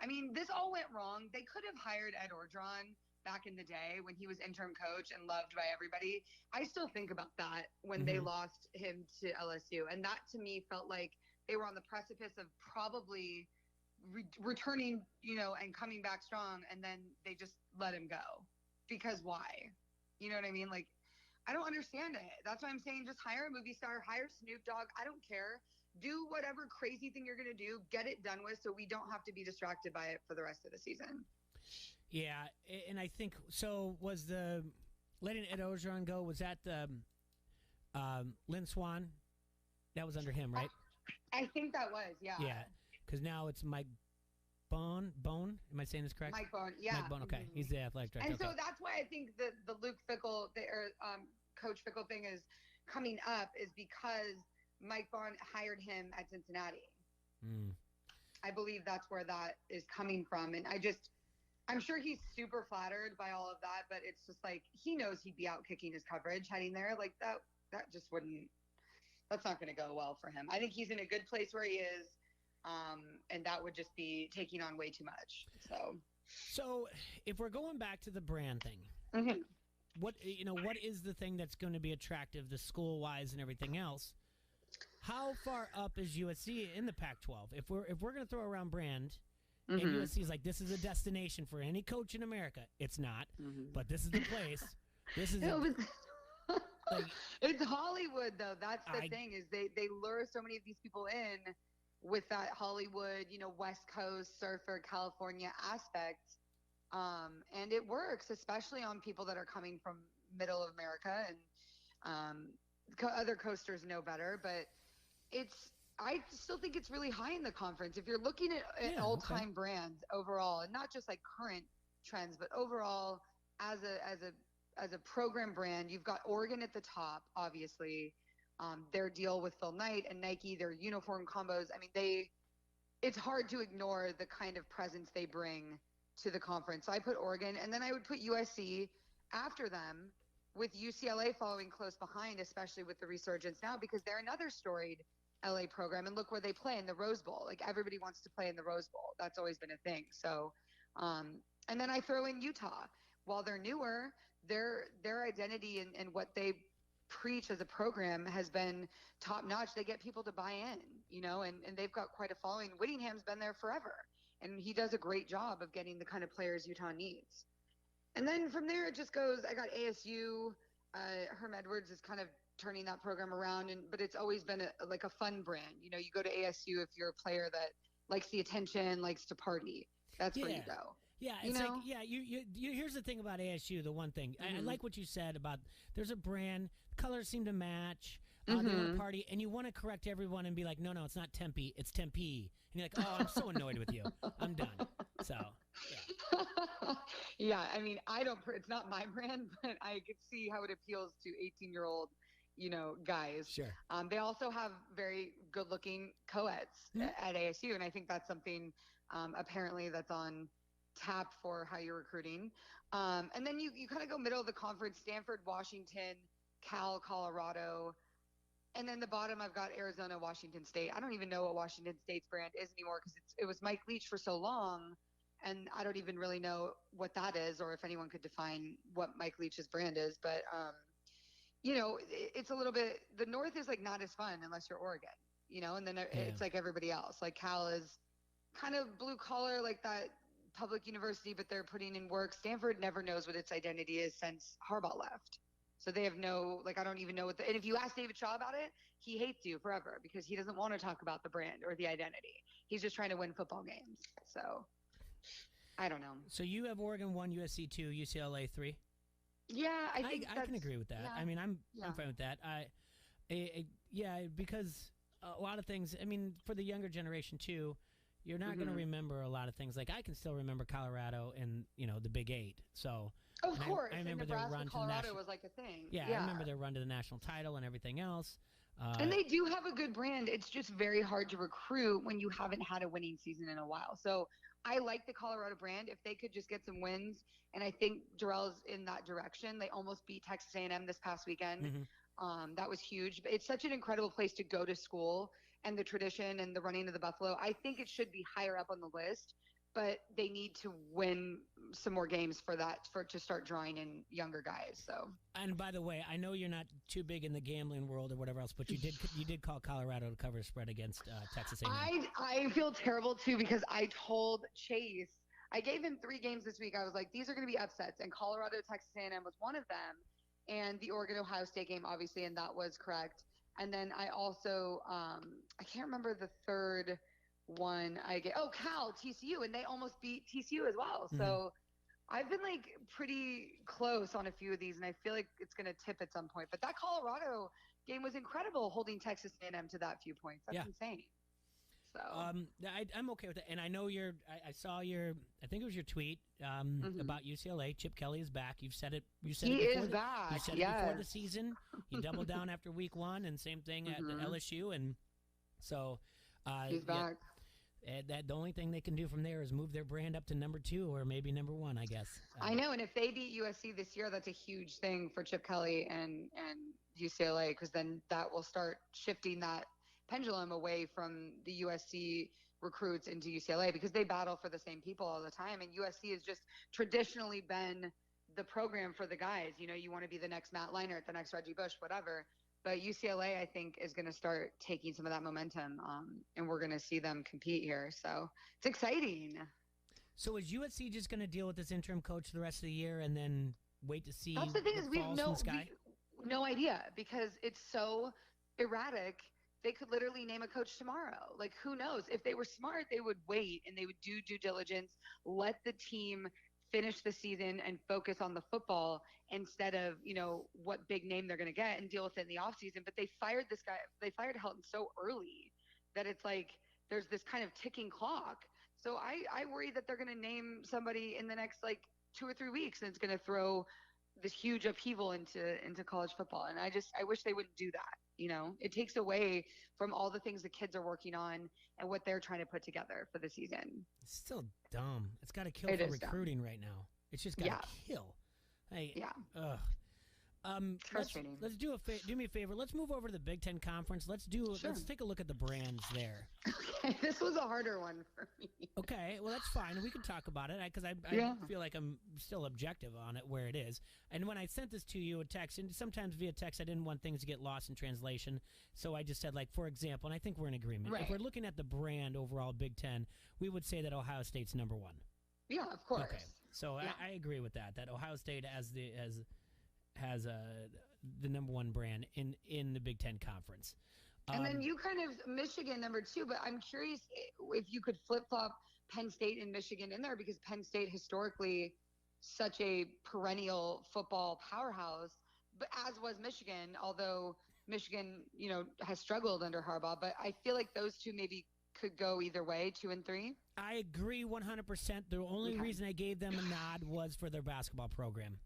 I mean, this all went wrong. They could have hired Ed Orgeron back in the day when he was interim coach and loved by everybody. I still think about that when they lost him to LSU. And that to me felt like they were on the precipice of probably returning, and coming back strong. And then they just let him go. Because why? You know what I mean? Like, I don't understand it. That's why I'm saying just hire a movie star, hire Snoop Dogg. I don't care. Do whatever crazy thing you're going to do. Get it done with so we don't have to be distracted by it for the rest of the season. Yeah, and I think so. Was the letting Ed Orgeron go? Was that the Lynn Swan? That was under him, right? I think that was, yeah. Yeah, because now it's Mike Bone. Am I saying this correct? Mike Bone, yeah. Mike Bone. Okay, he's the athletic director. And so that's why I think the Luke Fickell, Coach Fickell thing is coming up, is because Mike Bone hired him at Cincinnati. I believe that's where that is coming from, and I'm sure he's super flattered by all of that, but it's just like he knows he'd be out kicking his coverage heading there. Like that just wouldn't. That's not going to go well for him. I think he's in a good place where he is, and that would just be taking on way too much. So if we're going back to the brand thing, what is the thing that's going to be attractive, the school wise and everything else? How far up is USC in the Pac-12? If we're going to throw around brand. And USC is like, this is a destination for any coach in America. It's not, but this is the place. This is it's Hollywood, though. That's the thing, is they lure so many of these people in with that Hollywood, West Coast surfer California aspect, and it works, especially on people that are coming from middle of America, and other coasters know better, but I still think it's really high in the conference. If you're looking at all-time brands overall, and not just like current trends, but overall as a program brand, you've got Oregon at the top, obviously. Their deal with Phil Knight and Nike, their uniform combos. I mean, it's hard to ignore the kind of presence they bring to the conference. So I put Oregon, and then I would put USC after them, with UCLA following close behind, especially with the resurgence now, because they're another storied LA program, and look where they play in the Rose Bowl. Like, everybody wants to play in the Rose Bowl. That's always been a thing. So, and then I throw in Utah. While they're newer, their identity and what they preach as a program has been top notch. They get people to buy in, and they've got quite a following. Whittingham's been there forever, and he does a great job of getting the kind of players Utah needs. And then from there, it just goes, I got ASU. Herm Edwards is kind of turning that program around, but it's always been a fun brand. You go to ASU if you're a player that likes the attention, likes to party. That's where you go. Yeah, it's you here's the thing about ASU. The one thing I like what you said about there's a brand, colors seem to match. They want to party, and you want to correct everyone and be like, no, it's not Tempe, it's Tempe. And you're like, oh, I'm so annoyed with you. I'm done. So, yeah. Yeah, I mean, it's not my brand, but I could see how it appeals to 18-year-old, guys. Sure. They also have very good-looking co-eds at ASU, and I think that's something apparently that's on tap for how you're recruiting. And then you kind of go middle of the conference: Stanford, Washington, Cal, Colorado. And then the bottom, I've got Arizona, Washington State. I don't even know what Washington State's brand is anymore, because it was Mike Leach for so long, and I don't even really know what that is, or if anyone could define what Mike Leach's brand is. But it's a little bit. The North is like not as fun unless you're Oregon, and then it's like everybody else. Like Cal is kind of blue collar, like that public university, but they're putting in work. Stanford never knows what its identity is since Harbaugh left. So they have I don't even know and if you ask David Shaw about it, he hates you forever because he doesn't want to talk about the brand or the identity. He's just trying to win football games. So I don't know. So you have Oregon 1, USC 2, UCLA 3? Yeah, I think I can agree with that. Yeah. I mean, I'm fine with that. Because a lot of things, I mean, for the younger generation too, you're not going to remember a lot of things. Like I can still remember Colorado and the Big 8. So of course, I remember Nebraska, their run Colorado to was like a thing. Yeah, I remember their run to the national title and everything else. And they do have a good brand. It's just very hard to recruit when you haven't had a winning season in a while. So I like the Colorado brand. If they could just get some wins, and I think Jarrell's in that direction. They almost beat Texas A&M this past weekend. That was huge. But it's such an incredible place to go to school, and the tradition and the running of the Buffalo. I think it should be higher up on the list, but they need to win some more games to start drawing in younger guys. So. And by the way, I know you're not too big in the gambling world or whatever else, but you did call Colorado to cover a spread against Texas A&M. I feel terrible too because I told Chase, I gave him 3 games this week. I was like, these are going to be upsets, and Colorado Texas A&M was one of them, and the Oregon Ohio State game obviously, and that was correct. And then I also I can't remember the third one Cal, TCU, and they almost beat TCU as well. So I've been like pretty close on a few of these, and I feel like it's going to tip at some point. But that Colorado game was incredible, holding Texas A&M to that few points. That's insane. So I'm okay with it, and I know I saw I think it was your tweet about UCLA. Chip Kelly is back. You've said it. You said he it before is back. You said it before the season. You doubled down after week 1, and same thing at the LSU, and so he's back. The only thing they can do from there is move their brand up to number 2 or maybe number 1, I guess. I know, and if they beat USC this year, that's a huge thing for Chip Kelly and UCLA, because then that will start shifting that pendulum away from the USC recruits into UCLA, because they battle for the same people all the time, and USC has just traditionally been the program for the guys. You want to be the next Matt Leinart, the next Reggie Bush, whatever. But UCLA, I think, is going to start taking some of that momentum, and we're going to see them compete here. So it's exciting. So is USC just going to deal with this interim coach the rest of the year and then wait to see? That's the thing, is we have no idea, because it's so erratic. They could literally name a coach tomorrow. Like, who knows? If they were smart, they would wait and they would do due diligence, let the team finish the season and focus on the football instead of, what big name they're going to get, and deal with it in the offseason. But they fired this guy. They fired Helton so early that it's like there's this kind of ticking clock. So I worry that they're going to name somebody in the next 2 or 3 weeks, and it's going to throw this huge upheaval into college football. And I wish they wouldn't do that. It takes away from all the things the kids are working on and what they're trying to put together for the season. It's still dumb. It's got to kill for recruiting right now. It's just got to kill. Hey, ugh. Frustrating. Let's do me a favor. Let's move over to the Big Ten Conference. Let's take a look at the brands there. Okay, this was a harder one for me. Okay, well that's fine. We can talk about it because I feel like I'm still objective on it where it is. And when I sent this to you a text, and sometimes via text, I didn't want things to get lost in translation, so I just said, for example, and I think we're in agreement. Right. If we're looking at the brand overall Big Ten, we would say that Ohio State's number 1. Yeah, of course. Okay, so I agree with that. That Ohio State has the number 1 brand in the Big Ten Conference. And then you kind of Michigan number 2, but I'm curious if you could flip-flop Penn State and Michigan in there, because Penn State historically such a perennial football powerhouse, but as was Michigan, although Michigan, has struggled under Harbaugh. But I feel like those two maybe could go either way, 2 and 3. I agree 100%. The only reason I gave them a nod was for their basketball program.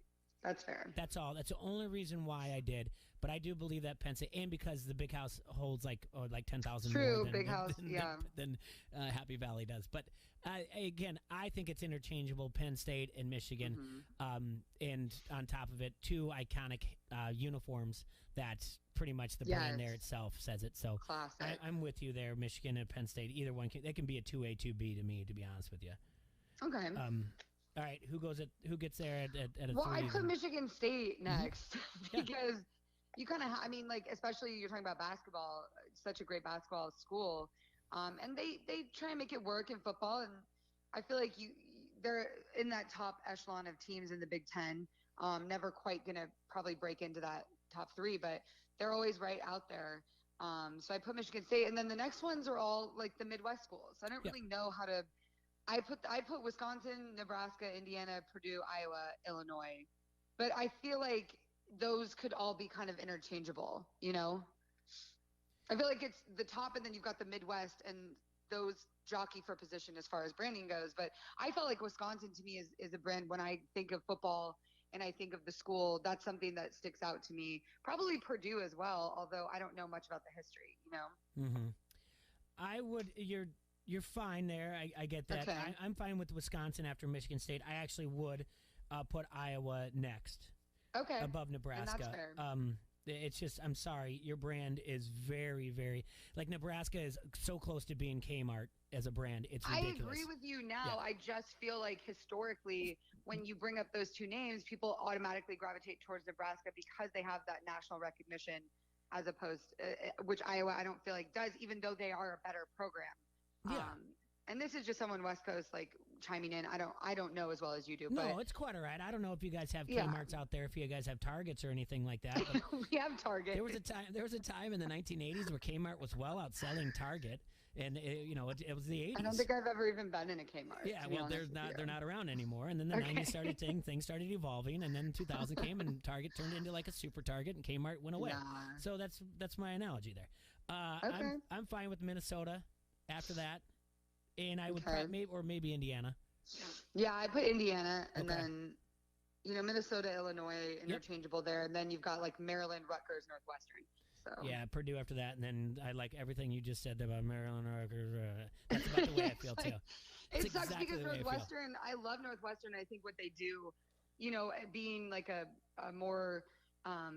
That's fair. That's all. That's the only reason why I did. But I do believe that Penn State, and because the Big House holds like 10,000 more than Happy Valley does. But again, I think it's interchangeable, Penn State and Michigan. And on top of it, 2 iconic uniforms that pretty much the brand there itself says it. So I'm with you there, Michigan and Penn State. Either one, they can be a 2A, 2B to me, to be honest with you. Okay. All right, who gets there at a Well, 3? I put Michigan State next Yeah. because you kind of, especially you're talking about basketball, such a great basketball school, and they try and make it work in football, and I feel like they're in that top echelon of teams in the Big Ten. Never quite gonna probably break into that top 3, but they're always right out there. So I put Michigan State, and then the next ones are all like the Midwest schools. I don't really know how to. I put Wisconsin, Nebraska, Indiana, Purdue, Iowa, Illinois, but I feel like those could all be kind of interchangeable. I feel like it's the top, and then you've got the Midwest, and those jockey for position as far as branding goes. But I felt like Wisconsin to me is a brand. When I think of football and I think of the school, that's something that sticks out to me. Probably Purdue as well, although I don't know much about the history. Mm-hmm. I would. You're fine there. I get that. Okay. I'm fine with Wisconsin after Michigan State. I actually would put Iowa next. Okay. Above Nebraska. And that's fair. It's just, I'm sorry, your brand is very, very, like Nebraska is so close to being Kmart as a brand. It's ridiculous. I agree with you now. Yeah. I just feel like historically, when you bring up those two names, people automatically gravitate towards Nebraska because they have that national recognition, as opposed, which Iowa I don't feel like does, even though they are a better program. Yeah. And this is just someone West Coast like chiming in. I don't know as well as you do. No, but it's quite all right. I don't know if you guys have Yeah. Kmart's out there, if you guys have Targets or anything like that. But we have Target. There was a time in the 1980s where Kmart was well outselling Target, and it was the 80s. I don't think I've ever even been in a Kmart. Yeah, to be well, honest with they're you. not around anymore. And then the Okay. 90s started things started evolving, and then 2000 came, and Target turned into like a super Target, and Kmart went away. Nah. So that's my analogy there. Okay. I'm fine with Minnesota after that, and I would Okay. maybe Indiana. Yeah, I put Indiana, and Okay. then Minnesota, Illinois, interchangeable there, and then you've got like Maryland, Rutgers, Northwestern. So Yeah, Purdue after that, and then I like everything you just said about Maryland. That's about the way I feel too. It It's sucks exactly because the way I feel. Northwestern, I love Northwestern. I think what they do, being like a more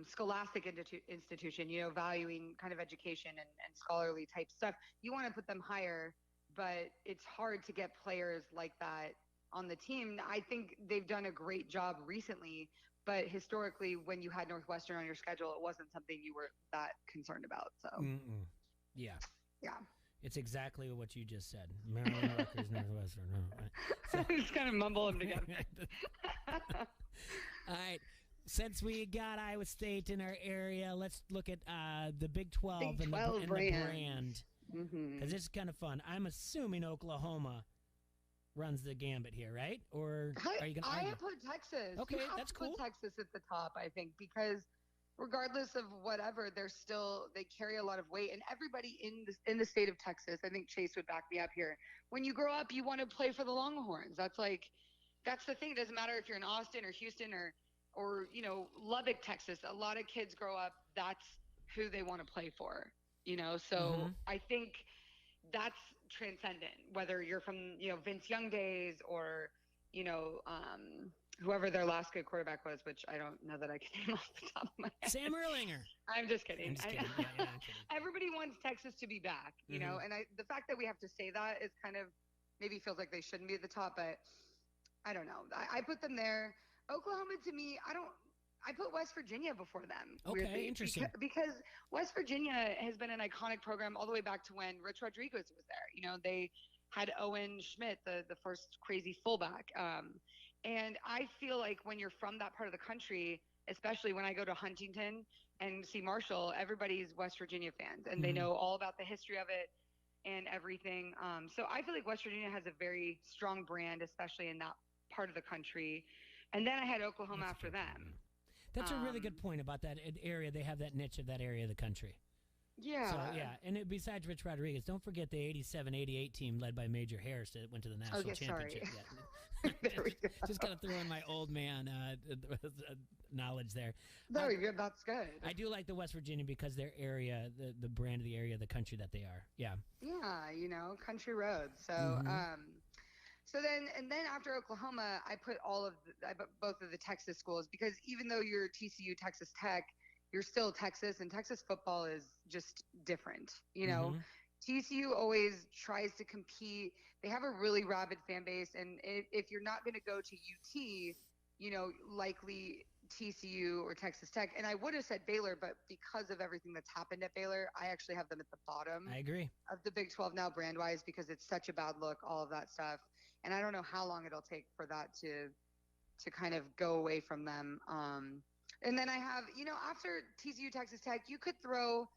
scholastic institution, valuing kind of education and scholarly type stuff, you want to put them higher, but it's hard to get players like that on the team. I think they've done a great job recently, but historically, when you had Northwestern on your schedule, it wasn't something you were that concerned about. So, Mm-mm. Yeah. Yeah. It's exactly what you just said. Maryland, Rutgers, Northwestern. No, right. Just kind of mumble them together. All right. Since we got Iowa State in our area, let's look at the Big 12 Big and 12 the brand. brand. Because it's kind of fun. I'm assuming Oklahoma runs the gambit here, right? Or are you going to I argue? put Texas. Okay, You have that's to put cool. Texas at the top, I think, because regardless of whatever, they carry a lot of weight, and everybody in the state of Texas, I think Chase would back me up here. When you grow up, you want to play for the Longhorns. That's the thing. It doesn't matter if you're in Austin or Houston or Lubbock, Texas. A lot of kids grow up. That's who they want to play for. So Mhm. I think that's transcendent. Whether you're from Vince Young days or whoever their last good quarterback was, which I don't know that I can name off the top of my head. Sam Erlinger. I'm just kidding. I'm just kidding. Yeah, I'm kidding. Everybody wants Texas to be back, and the fact that we have to say that is kind of maybe feels like they shouldn't be at the top, but I don't know. I put them there. Oklahoma, to me, I put West Virginia before them. Okay, weirdly, interesting. Because West Virginia has been an iconic program all the way back to when Rich Rodriguez was there. They had Owen Schmidt, the first crazy fullback. And I feel like when you're from that part of the country, especially when I go to Huntington and see Marshall, everybody's West Virginia fans, and they know all about the history of it and everything. So I feel like West Virginia has a very strong brand, especially in that part of the country. And then I had Oklahoma after them. That's a really good point about that area. They have that niche of that area of the country. Yeah. So, yeah. And besides Rich Rodriguez, don't forget the 87-88 team led by Major Harris that went to the national championship. Yeah. There we go. Just got to throw in my old man knowledge there. Very good. That's good. I do like the West Virginia because their area, the brand of the area of the country that they are. Yeah. Yeah, country roads. So, so then after Oklahoma, I put both of the Texas schools, because even though you're TCU, Texas Tech, you're still Texas, and Texas football is just different. TCU always tries to compete. They have a really rabid fan base, and if you're not going to go to UT, likely TCU or Texas Tech. And I would have said Baylor, but because of everything that's happened at Baylor, I actually have them at the bottom. I agree. Of the Big 12 now, brand-wise, because it's such a bad look, all of that stuff. And I don't know how long it'll take for that to kind of go away from them. And then I have, after TCU, Texas Tech, you could throw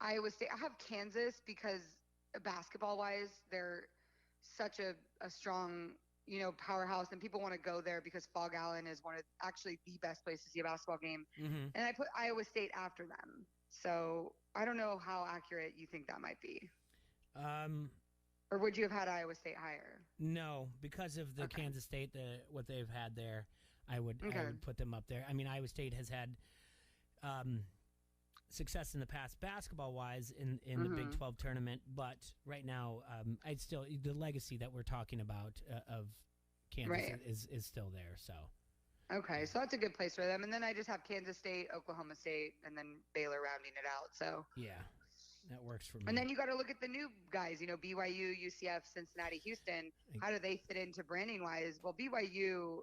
Iowa State. I have Kansas because basketball-wise, they're such a strong, powerhouse, and people want to go there because Fog Allen is actually the best place to see a basketball game. Mm-hmm. And I put Iowa State after them. So I don't know how accurate you think that might be. Or would you have had Iowa State higher? No, because of the Kansas State, what they've had there, I would put them up there. I mean, Iowa State has had success in the past basketball-wise in the Big 12 tournament, but right now, I'd still the legacy that we're talking about of Kansas is still there. So. Okay, so that's a good place for them. And then I just have Kansas State, Oklahoma State, and then Baylor rounding it out. So yeah, that works for me. And then you got to look at the new guys, BYU, UCF, Cincinnati, Houston. How do they fit into branding-wise? Well, BYU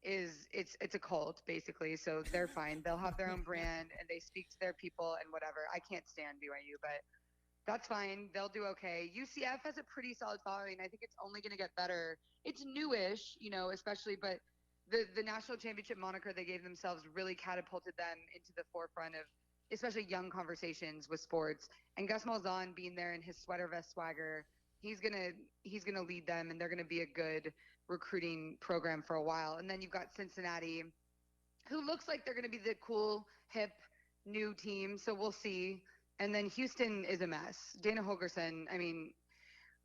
it's a cult, basically, so they're fine. They'll have their own brand, and they speak to their people and whatever. I can't stand BYU, but that's fine. They'll do okay. UCF has a pretty solid following. I think it's only going to get better. It's newish, especially, but the national championship moniker they gave themselves really catapulted them into the forefront of especially young conversations with sports. And Gus Malzahn being there in his sweater vest swagger, he's gonna lead them, and they're gonna be a good recruiting program for a while. And then you've got Cincinnati, who looks like they're gonna be the cool, hip, new team. So we'll see. And then Houston is a mess. Dana Holgerson, I mean,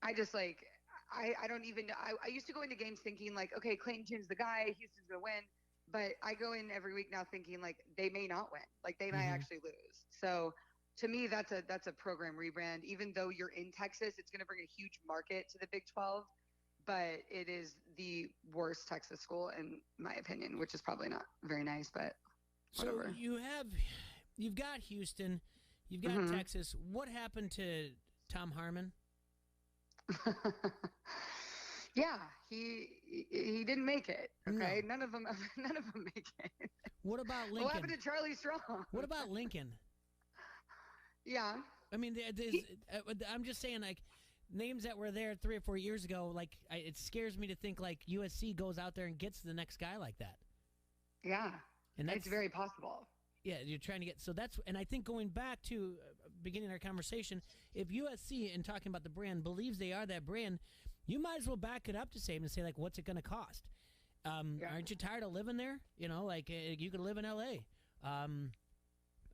I just I don't even know. I used to go into games thinking okay, Clayton Tune's the guy, Houston's gonna win. But I go in every week now thinking they may not win. They might actually lose. So to me, that's a program rebrand. Even though you're in Texas, it's going to bring a huge market to the Big 12. But it is the worst Texas school, in my opinion, which is probably not very nice, but whatever. So you've got Houston, you've got Texas. What happened to Tom Harmon? Yeah, he didn't make it. Okay, no. None of them make it. What about Lincoln? What happened to Charlie Strong? What about Lincoln? Yeah, I mean, I'm just saying, names that were there 3 or 4 years ago. It scares me to think USC goes out there and gets the next guy like that. Yeah, and it's very possible. Yeah, you're trying to get and I think going back to beginning our conversation, if USC, and talking about the brand, believes they are that brand, you might as well back it up to Saban and say, what's it going to cost? Aren't you tired of living there? You could live in L.A.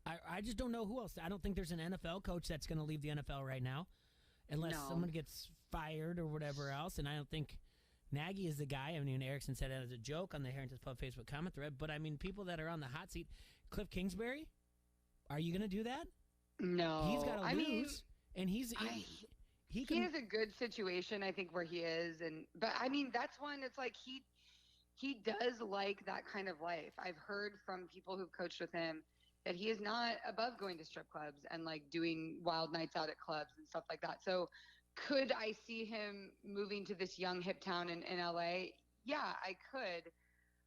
I just don't know who else. I don't think there's an NFL coach that's going to leave the NFL right now unless someone gets fired or whatever else, and I don't think Nagy is the guy. I mean, Erickson said that as a joke on the Harrington's Pub Facebook comment thread, but I mean, people that are on the hot seat, Cliff Kingsbury, are you going to do that? No. He's got to lose, and he has a good situation, I think, where he is, but I mean, that's one. It's he does like that kind of life. I've heard from people who've coached with him that he is not above going to strip clubs and doing wild nights out at clubs and stuff like that. So, could I see him moving to this young hip town in LA? Yeah, I could.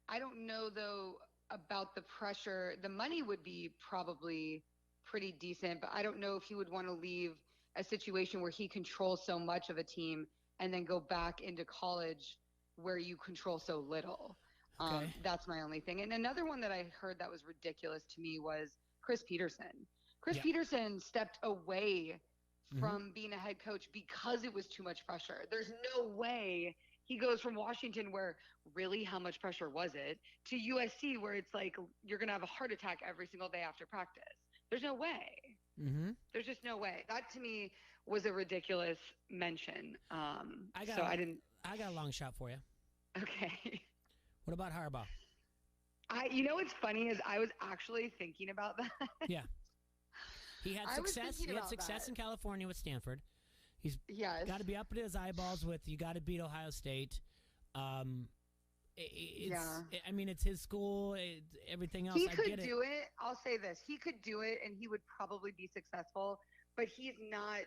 I don't know though about the pressure. The money would be probably pretty decent, but I don't know if he would want to leave a situation where he controls so much of a team and then go back into college where you control so little. Okay. That's my only thing. And another one that I heard that was ridiculous to me was Chris Peterson. Chris Peterson stepped away from being a head coach because it was too much pressure. There's no way he goes from Washington, where really how much pressure was it, to USC, where it's you're going to have a heart attack every single day after practice. There's no way. There's just no way. That to me was a ridiculous mention. I got a long shot for you. Okay. What about Harbaugh? What's funny is I was actually thinking about that. Yeah. He had success. He had success in California with Stanford. He's got to be up to his eyeballs with. You got to beat Ohio State. I mean, it's his school. Everything else. He could do it. I'll say this: he could do it, and he would probably be successful. But he's not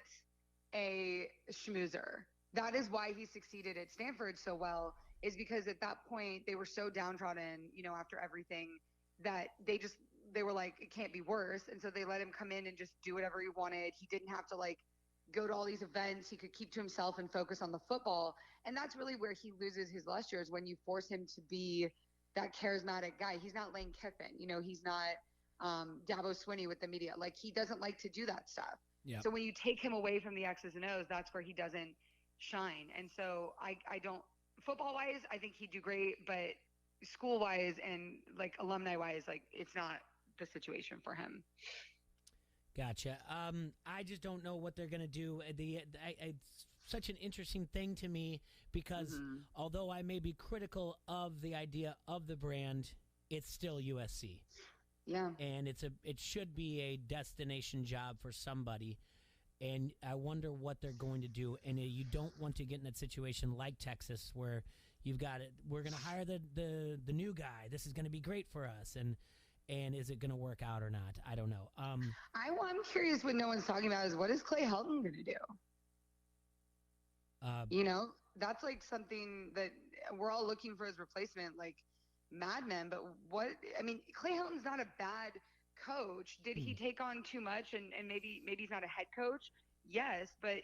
a schmoozer. That is why he succeeded at Stanford so well, is because at that point they were so downtrodden, after everything, that they were like, it can't be worse. And so they let him come in and just do whatever he wanted. He didn't have to go to all these events. He could keep to himself and focus on the football. And that's really where he loses his luster, is when you force him to be that charismatic guy. He's not Lane Kiffin, he's not Dabo Swinney with the media. He doesn't like to do that stuff. Yep. So when you take him away from the X's and O's, that's where he doesn't shine. And so I don't, football wise, I think he'd do great, but school wise and alumni wise, it's not the situation for him. Gotcha. I just don't know what they're going to do. It's such an interesting thing to me because although I may be critical of the idea of the brand, it's still USC. Yeah. And it should be a destination job for somebody. And I wonder what they're going to do. And you don't want to get in that situation like Texas where you've got it. We're going to hire the new guy. This is going to be great for us. And is it going to work out or not? I don't know. I'm curious what no one's talking about is, what is Clay Helton going to do? That's something that we're all looking for his replacement, Mad Men. But Clay Helton's not a bad coach. Did he take on too much and maybe he's not a head coach? Yes, but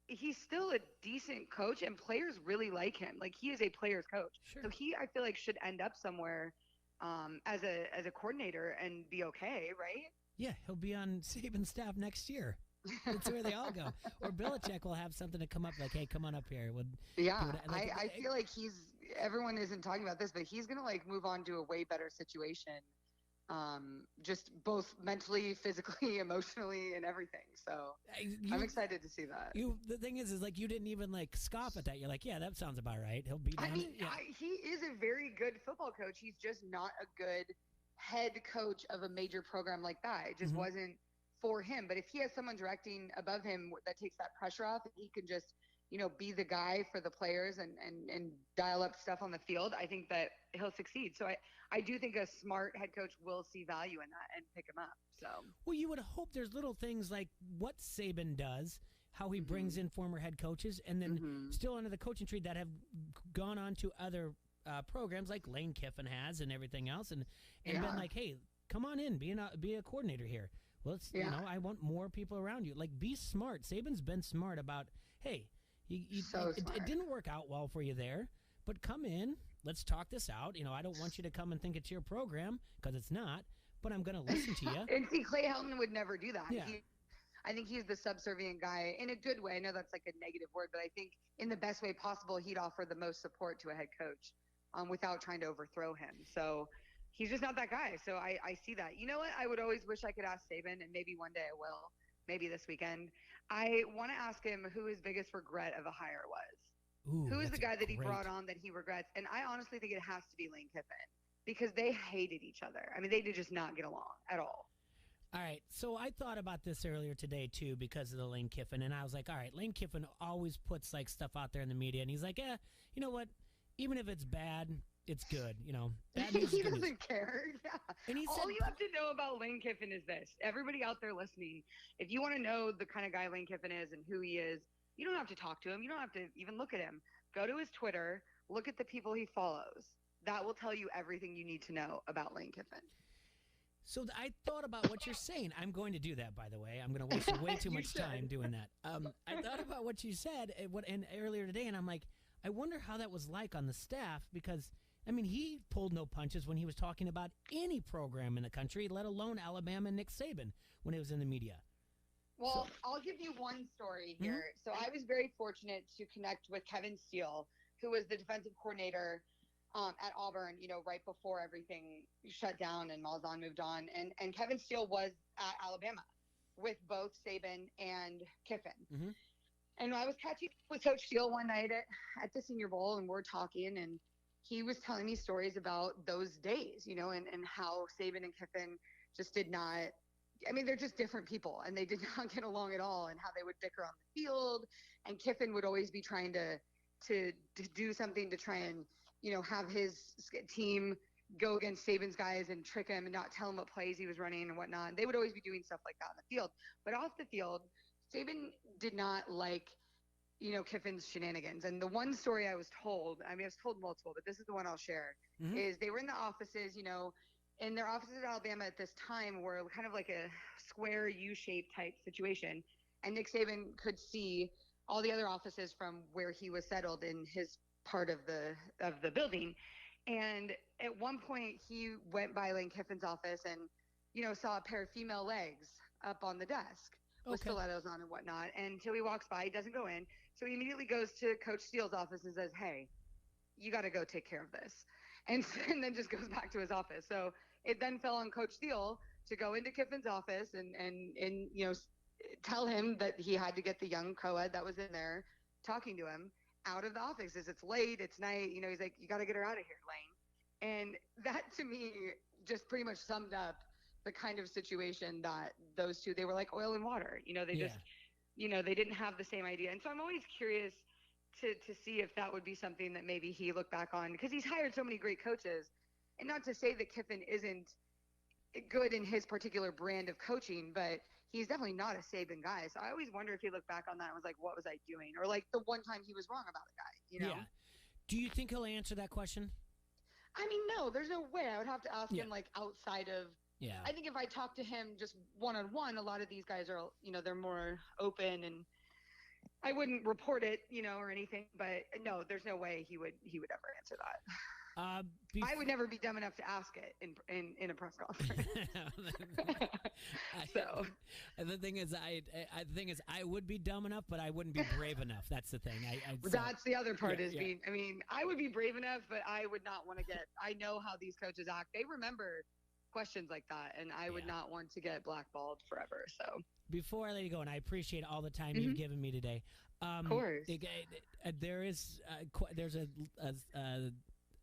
he's still a decent coach and players really like him. He is a player's coach. Sure. So I feel should end up somewhere as a coordinator and be okay, right? Yeah, he'll be on Saban's staff next year. That's where they all go. Or Belichick will have something to come up hey, come on up here. I feel everyone isn't talking about this, but he's going to move on to a way better situation. Just both mentally, physically, emotionally, and everything. So I'm excited to see that. The thing is you didn't even scoff at that. You're like, yeah, that sounds about right. He'll be down. He is a very good football coach. He's just not a good head coach of a major program like that. It just wasn't for him. But if he has someone directing above him that takes that pressure off, and he can just be the guy for the players and dial up stuff on the field, I think that he'll succeed. So I do think a smart head coach will see value in that and pick him up. So, well, you would hope there's little things like what Saban does, how he brings in former head coaches, and then still under the coaching tree that have gone on to other programs like Lane Kiffin has and everything else, and been like, hey, come on in, be a coordinator here. Well, I want more people around you. Be smart. Saban's been smart about, hey, it didn't work out well for you there, but come in. Let's talk this out. I don't want you to come and think it's your program, because it's not, but I'm going to listen to you. And see, Clay Helton would never do that. Yeah. I think he's the subservient guy in a good way. I know that's a negative word, but I think in the best way possible, he'd offer the most support to a head coach without trying to overthrow him. So he's just not that guy. So I see that. You know what? I would always wish I could ask Saban, and maybe one day I will, maybe this weekend. I want to ask him who his biggest regret of a hire was. Ooh, who is the guy that he brought on that he regrets? And I honestly think it has to be Lane Kiffin, because they hated each other. They did just not get along at all. All right, so I thought about this earlier today, too, because of the Lane Kiffin, and I was like, all right, Lane Kiffin always puts, stuff out there in the media, and he's like, you know what, even if it's bad, it's good, Bad news he is good doesn't news. care, yeah. And he all said, you have to know about Lane Kiffin is this. Everybody out there listening, if you want to know the kind of guy Lane Kiffin is and who he is, you don't have to talk to him. You don't have to even look at him. Go to his Twitter, look at the people he follows. That will tell you everything you need to know about Lane Kiffin. So I thought about what you're saying. I'm going to do that, by the way. I'm going to waste way too much time doing that. I thought about what you said and earlier today, and I'm like, I wonder how that was like on the staff, because, he pulled no punches when he was talking about any program in the country, let alone Alabama and Nick Saban when it was in the media. Well, I'll give you one story here. So I was very fortunate to connect with Kevin Steele, who was the defensive coordinator at Auburn, right before everything shut down and Malzahn moved on. And Kevin Steele was at Alabama with both Saban and Kiffin. Mm-hmm. And I was catching with Coach Steele one night at the Senior Bowl, and we're talking, and he was telling me stories about those days, and how Saban and Kiffin just did not – they're just different people, and they did not get along at all, and how they would bicker on the field. And Kiffin would always be trying to do something to try and, have his team go against Saban's guys and trick him and not tell him what plays he was running and whatnot. They would always be doing stuff like that on the field. But off the field, Saban did not like, Kiffin's shenanigans. And the one story I was told, I was told multiple, but this is the one I'll share, is they were in the offices, and their offices in Alabama at this time were kind of like a square U-shaped type situation. And Nick Saban could see all the other offices from where he was settled in his part of the building. And at one point he went by Lane Kiffin's office and, saw a pair of female legs up on the desk with stilettos on and whatnot. And so he walks by, he doesn't go in. So he immediately goes to Coach Steele's office and says, "Hey, you got to go take care of this." And then just goes back to his office. So it then fell on Coach Steele to go into Kiffin's office and tell him that he had to get the young co-ed that was in there talking to him out of the office. It's late, it's night. He's like, "You got to get her out of here, Lane." And that to me just pretty much summed up the kind of situation that those two, they were like oil and water. They just, they didn't have the same idea. And so I'm always curious to see if that would be something that maybe he looked back on, because he's hired so many great coaches. And not to say that Kiffin isn't good in his particular brand of coaching, but he's definitely not a Saban guy. So I always wonder if he looked back on that and was like, what was I doing? Or like the one time he was wrong about a guy, Yeah. Do you think he'll answer that question? No, there's no way. I would have to ask him like outside of, I think if I talk to him just one-on-one, a lot of these guys are, they're more open, and I wouldn't report it, or anything, but no, there's no way he would ever answer that. I would never be dumb enough to ask it in a press conference. So the thing is, I would be dumb enough, but I wouldn't be brave enough. That's the thing. That's the other part is being. I would be brave enough, but I would not want to get. I know how these coaches act. They remember questions like that, and I would not want to get blackballed forever. So before I let you go, and I appreciate all the time you've given me today. Of course, there's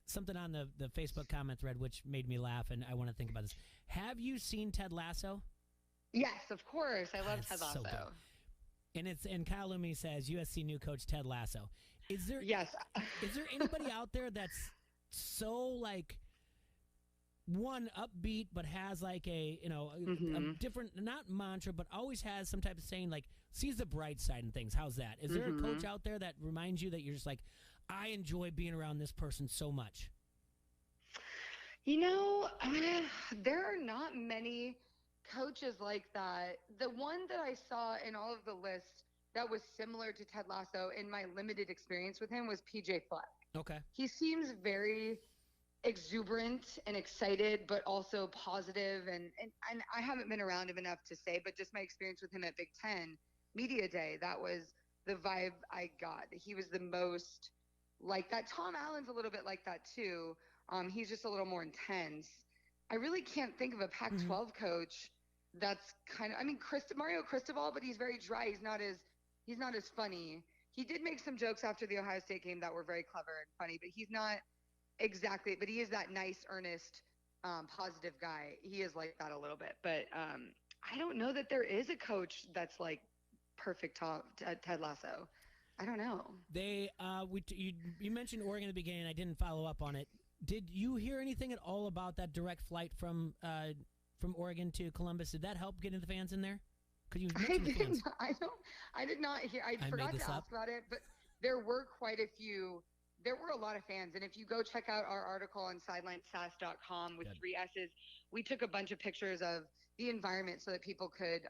something on the Facebook comment thread which made me laugh, and I want to think about this. Have you seen Ted Lasso? Yes, of course. I love Ted Lasso. So and Kyle Lumi says USC new coach Ted Lasso. Is there anybody out there that's so like one upbeat but has like a different, not mantra, but always has some type of saying, like sees the bright side in things? How's that? Is there a coach out there that reminds you that you're just like, I enjoy being around this person so much? There are not many coaches like that. The one that I saw in all of the lists that was similar to Ted Lasso in my limited experience with him was PJ Fleck. Okay. He seems very exuberant and excited, but also positive. And I haven't been around him enough to say, but just my experience with him at Big Ten Media Day, that was the vibe I got. He was the most like that. Tom Allen's a little bit like that too. He's just a little more intense. I really can't think of a Pac-12 coach that's kind of, Mario Cristobal, but he's very dry. He's not as funny. He did make some jokes after the Ohio State game that were very clever and funny, but he's not exactly, but he is that nice, earnest, positive guy. He is like that a little bit, but I don't know that there is a coach that's like perfect Ted Lasso. I don't know. You mentioned Oregon at the beginning. I didn't follow up on it. Did you hear anything at all about that direct flight from Oregon to Columbus? Did that help getting the fans in there? Because you mentioned the fans. I did not hear. I forgot to ask about it, but there were quite a few. There were a lot of fans, and if you go check out our article on SidelineSass.com with 3 S's, we took a bunch of pictures of the environment so that people could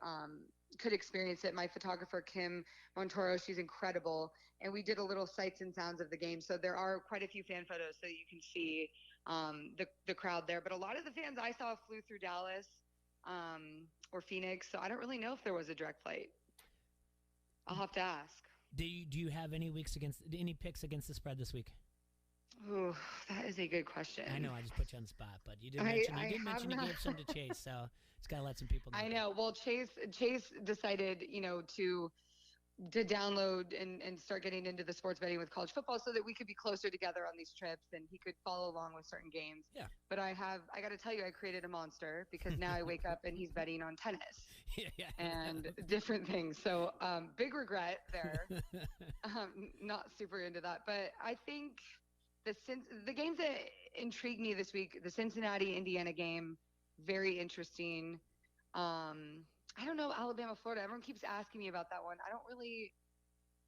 experience it. My photographer, Kim Montoro, she's incredible. And we did a little sights and sounds of the game. So there are quite a few fan photos so you can see the crowd there. But a lot of the fans I saw flew through Dallas or Phoenix. So I don't really know if there was a direct flight. I'll have to ask. Do you have any picks against the spread this week? Oh, that is a good question. I know I just put you on the spot, but you did mention you gave some to Chase, so it's got to let some people know. I know. Well, Chase decided, to download and start getting into the sports betting with college football so that we could be closer together on these trips and he could follow along with certain games. Yeah. But I got to tell you, I created a monster because now I wake up and he's betting on tennis and different things. So big regret there. Not super into that. But I think the games that intrigued me this week, the Cincinnati-Indiana game, very interesting. I don't know, Alabama, Florida. Everyone keeps asking me about that one. I don't really.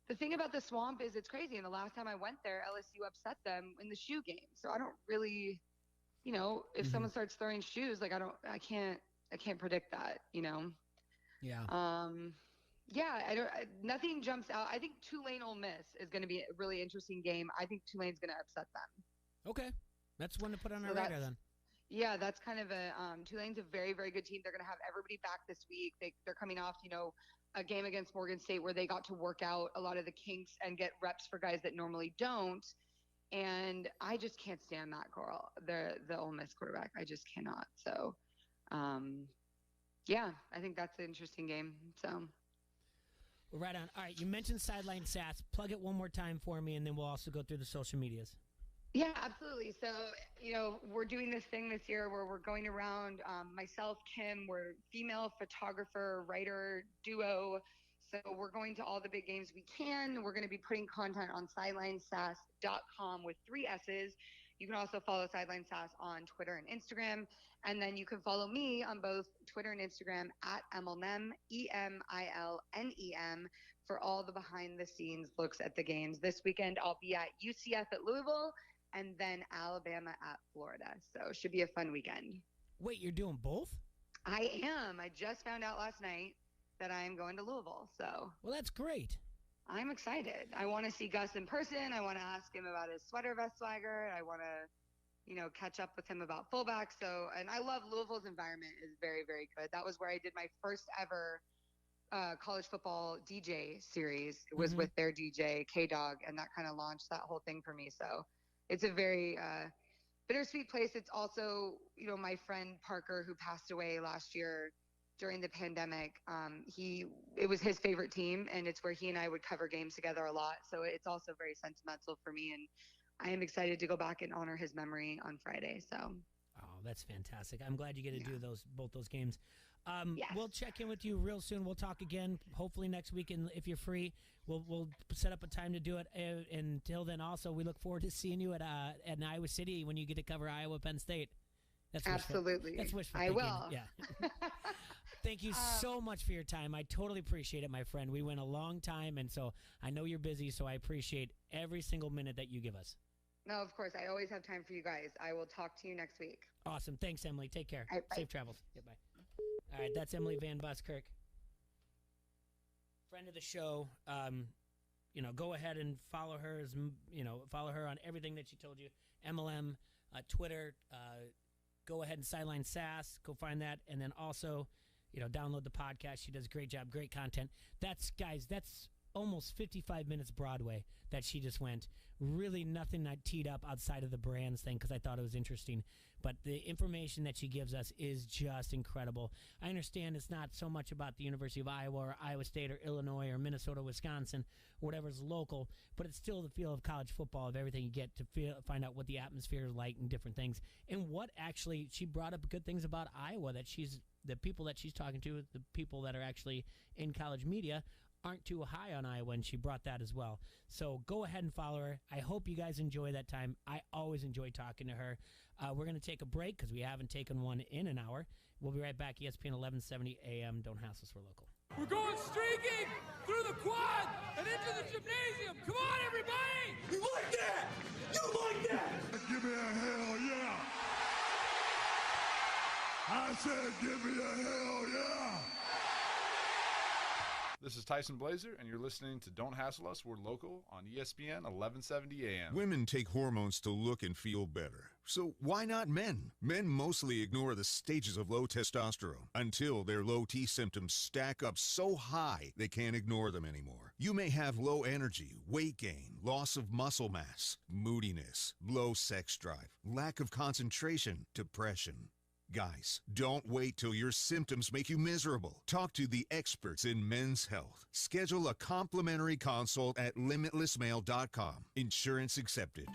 The thing about the Swamp is it's crazy. And the last time I went there, LSU upset them in the shoe game. So I don't really, if someone starts throwing shoes, like I can't predict that, Yeah. Nothing jumps out. I think Tulane Ole Miss is going to be a really interesting game. I think Tulane's going to upset them. Okay. That's one to put on our radar then. Yeah, that's kind of Tulane's a very, very good team. They're going to have everybody back this week. They're coming off, a game against Morgan State where they got to work out a lot of the kinks and get reps for guys that normally don't. And I just can't stand Matt Corral, the Ole Miss quarterback. I just cannot. So, I think that's an interesting game. So. Well, right on. All right, you mentioned Sideline Sass. Plug it one more time for me, and then we'll also go through the social medias. Yeah, absolutely. So, we're doing this thing this year where we're going around, myself, Kim, we're female photographer, writer duo. So we're going to all the big games we can. We're going to be putting content on sidelinesass.com with 3 S's. You can also follow Sideline Sass on Twitter and Instagram. And then you can follow me on both Twitter and Instagram at Emilnem, EMILNEM, for all the behind-the-scenes looks at the games. This weekend, I'll be at UCF at Louisville, and then Alabama at Florida. So it should be a fun weekend. Wait, you're doing both? I am. I just found out last night that I am going to Louisville. So. Well, that's great. I'm excited. I want to see Gus in person. I want to ask him about his sweater vest swagger. I want to, catch up with him about fullback. So, and I love Louisville's environment is very, very good. That was where I did my first ever college football DJ series. It was with their DJ, K-Dog, and that kind of launched that whole thing for me. So it's a very bittersweet place. It's also, my friend Parker, who passed away last year during the pandemic, it was his favorite team, and it's where he and I would cover games together a lot. So it's also very sentimental for me, and I am excited to go back and honor his memory on Friday. So. Oh, that's fantastic. I'm glad you get to do both those games. Yes. We'll check in with you real soon. We'll talk again, hopefully next week, and if you're free, we'll set up a time to do it. Until then, also, we look forward to seeing you at Iowa City when you get to cover Iowa Penn State. That's absolutely. That's wishful I thinking. will. Yeah. Thank you so much for your time. I totally appreciate it, my friend. We went a long time, and so I know you're busy, so I appreciate every single minute that you give us. No, of course. I always have time for you guys. I will talk to you next week. Awesome. Thanks, Emily. Take care. All right, bye. Safe travels. Goodbye. All right, that's Emily Van Buskirk, friend of the show. Go ahead and follow her. Follow her on everything that she told you. MLM, Twitter. Go ahead and Sideline Sass. Go find that, and then also, download the podcast. She does a great job, great content. That's almost 55 minutes Broadway that she just went. Really nothing I teed up outside of the brands thing because I thought it was interesting. But the information that she gives us is just incredible. I understand it's not so much about the University of Iowa or Iowa State or Illinois or Minnesota, Wisconsin, whatever's local, but it's still the feel of college football, of everything you get to find out what the atmosphere is like and different things. And what actually, she brought up good things about Iowa, that the people that she's talking to, the people that are actually in college media, aren't too high on Iowa, and she brought that as well. So go ahead and follow her. I hope you guys enjoy that time. I always enjoy talking to her. We're going to take a break because we haven't taken one in an hour. We'll be right back. ESPN 1170 AM. Don't hassle us. We're local. We're going streaking through the quad and into the gymnasium. Come on, everybody! You like that? You like that? Give me a hell yeah! I said give me a hell yeah! This is Tyson Blazer, and you're listening to Don't Hassle Us, We're Local on ESPN 1170 AM. Women take hormones to look and feel better. So why not men? Men mostly ignore the stages of low testosterone until their low T symptoms stack up so high they can't ignore them anymore. You may have low energy, weight gain, loss of muscle mass, moodiness, low sex drive, lack of concentration, depression. Guys, don't wait till your symptoms make you miserable. Talk to the experts in men's health. Schedule a complimentary consult at limitlessmail.com. Insurance accepted.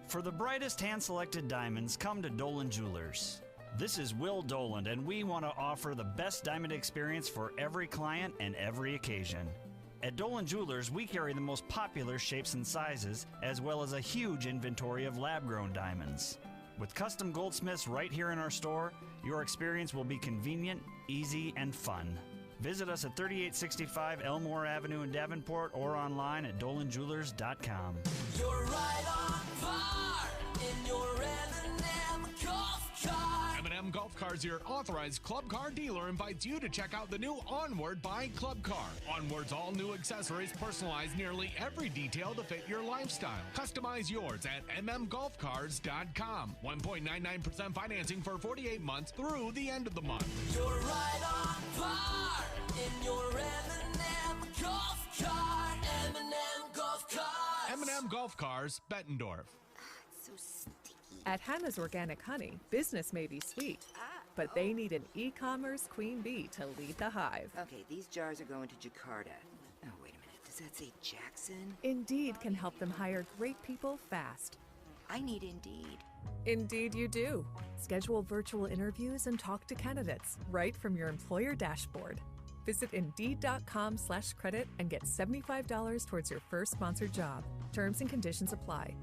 For the brightest hand-selected diamonds, come to Dolan Jewelers. This is Will Dolan, and we want to offer the best diamond experience for every client and every occasion. At Dolan Jewelers, we carry the most popular shapes and sizes, as well as a huge inventory of lab-grown diamonds. With custom goldsmiths right here in our store, your experience will be convenient, easy, and fun. Visit us at 3865 Elmore Avenue in Davenport or online at dolanjewelers.com. You're right on par in your M&M golf car. M&M Golf Cars, your authorized club car dealer, invites you to check out the new Onward by Club Car. Onward's all new accessories personalize nearly every detail to fit your lifestyle. Customize yours at mmgolfcars.com. 1.99% financing for 48 months through the end of the month. You're right on par in your M&M golf car. M&M golf cars. M&M Golf Cars, Bettendorf. So sticky. At Hannah's Organic Honey, business may be sweet, but they need an e-commerce queen bee to lead the hive. Okay, these jars are going to Jakarta. Oh, wait a minute. Does that say Jackson? Indeed can help them hire great people fast. I need Indeed. Indeed you do. Schedule virtual interviews and talk to candidates right from your employer dashboard. Visit Indeed.com/credit and get $75 towards your first sponsored job. Terms and conditions apply.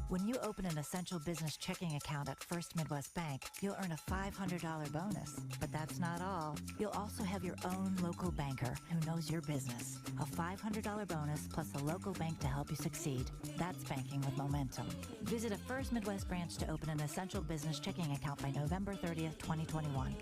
When you open an essential business checking account at First Midwest Bank, you'll earn a $500 bonus. But that's not all. You'll also have your own local banker who knows your business. A $500 bonus plus a local bank to help you succeed. That's banking with momentum. Visit a First Midwest branch to open an essential business checking account by November 30th, 2021.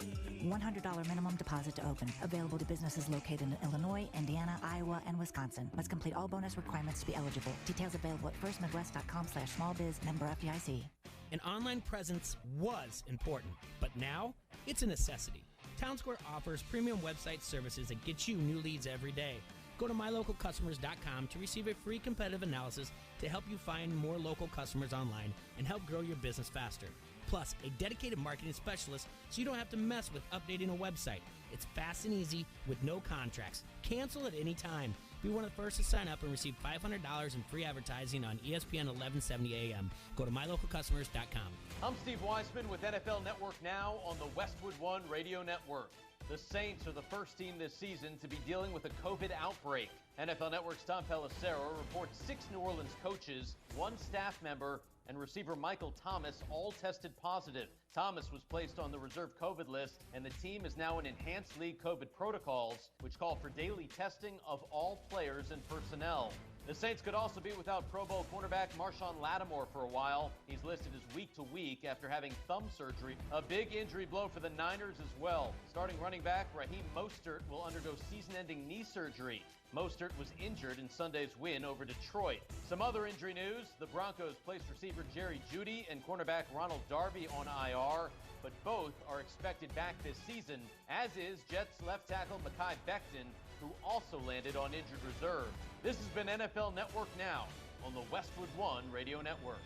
$100 minimum deposit to open. Available to businesses located in Illinois, Indiana, Iowa, and Wisconsin. Must complete all bonus requirements to be eligible. Details available at firstmidwest.com/smallbiz. Member FDIC. An online presence was important, but now it's a necessity. Town Square offers premium website services that get you new leads every day. Go to mylocalcustomers.com to receive a free competitive analysis to help you find more local customers online and help grow your business faster. Plus, a dedicated marketing specialist so you don't have to mess with updating a website. It's fast and easy with no contracts. Cancel at any time. Be one of the first to sign up and receive $500 in free advertising on ESPN 1170 AM. Go to mylocalcustomers.com. I'm Steve Weisman with NFL Network Now on the Westwood One Radio Network. The Saints are the first team this season to be dealing with a COVID outbreak. NFL Network's Tom Pelissero reports 6 New Orleans coaches, 1 staff member, and receiver Michael Thomas all tested positive. Thomas was placed on the reserve COVID list, and the team is now in enhanced league COVID protocols, which call for daily testing of all players and personnel. The Saints could also be without Pro Bowl cornerback Marshawn Lattimore for a while. He's listed as week to week after having thumb surgery. A big injury blow for the Niners as well. Starting running back Raheem Mostert will undergo season-ending knee surgery. Mostert was injured in Sunday's win over Detroit. Some other injury news, the Broncos placed receiver Jerry Jeudy and cornerback Ronald Darby on IR, but both are expected back this season, as is Jets left tackle Mekhi Becton, who also landed on injured reserve. This has been NFL Network Now on the Westwood One Radio Network.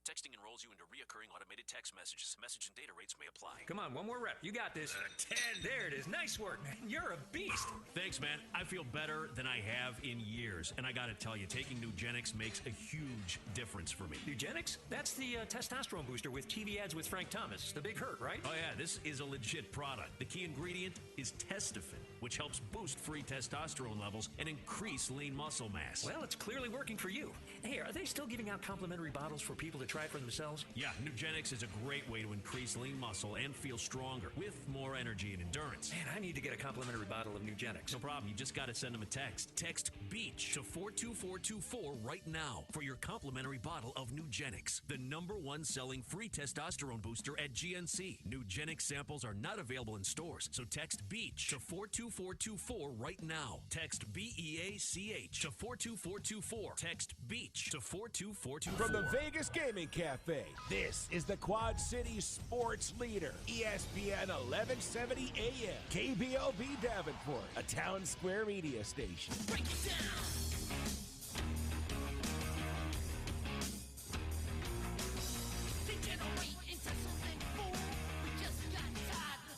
Texting enrolls you into reoccurring automated text messages. Message and data rates may apply. Come on, one more rep. You got this. 10. There it is. Nice work, man. You're a beast. Thanks, man. I feel better than I have in years. And I got to tell you, taking Nugenix makes a huge difference for me. Nugenix? That's the testosterone booster with TV ads with Frank Thomas. The big hurt, right? Oh, yeah. This is a legit product. The key ingredient is Testofen, which helps boost free testosterone levels and increase lean muscle mass. Well, it's clearly working for you. Hey, are they still giving out complimentary bottles for people to try for themselves? Yeah, Nugenix is a great way to increase lean muscle and feel stronger with more energy and endurance. Man, I need to get a complimentary bottle of Nugenix. No problem. You just got to send them a text. Text BEACH to 42424 right now for your complimentary bottle of Nugenix, the #1 selling free testosterone booster at GNC. Nugenix samples are not available in stores, so text BEACH to 42424 right now. Text BEACH to 42424. Text BEACH to 42424. From the Vegas Gaming Cafe, this is the Quad City sports leader, ESPN 1170 AM, KBOB Davenport, a Town Square media station. Break it down.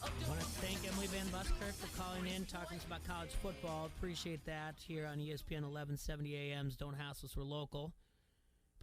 I want to thank Emily Van Buskirk for calling in, talking to us about college football. Appreciate that here on ESPN 1170 AM's Don't Hassle Us, We're Local.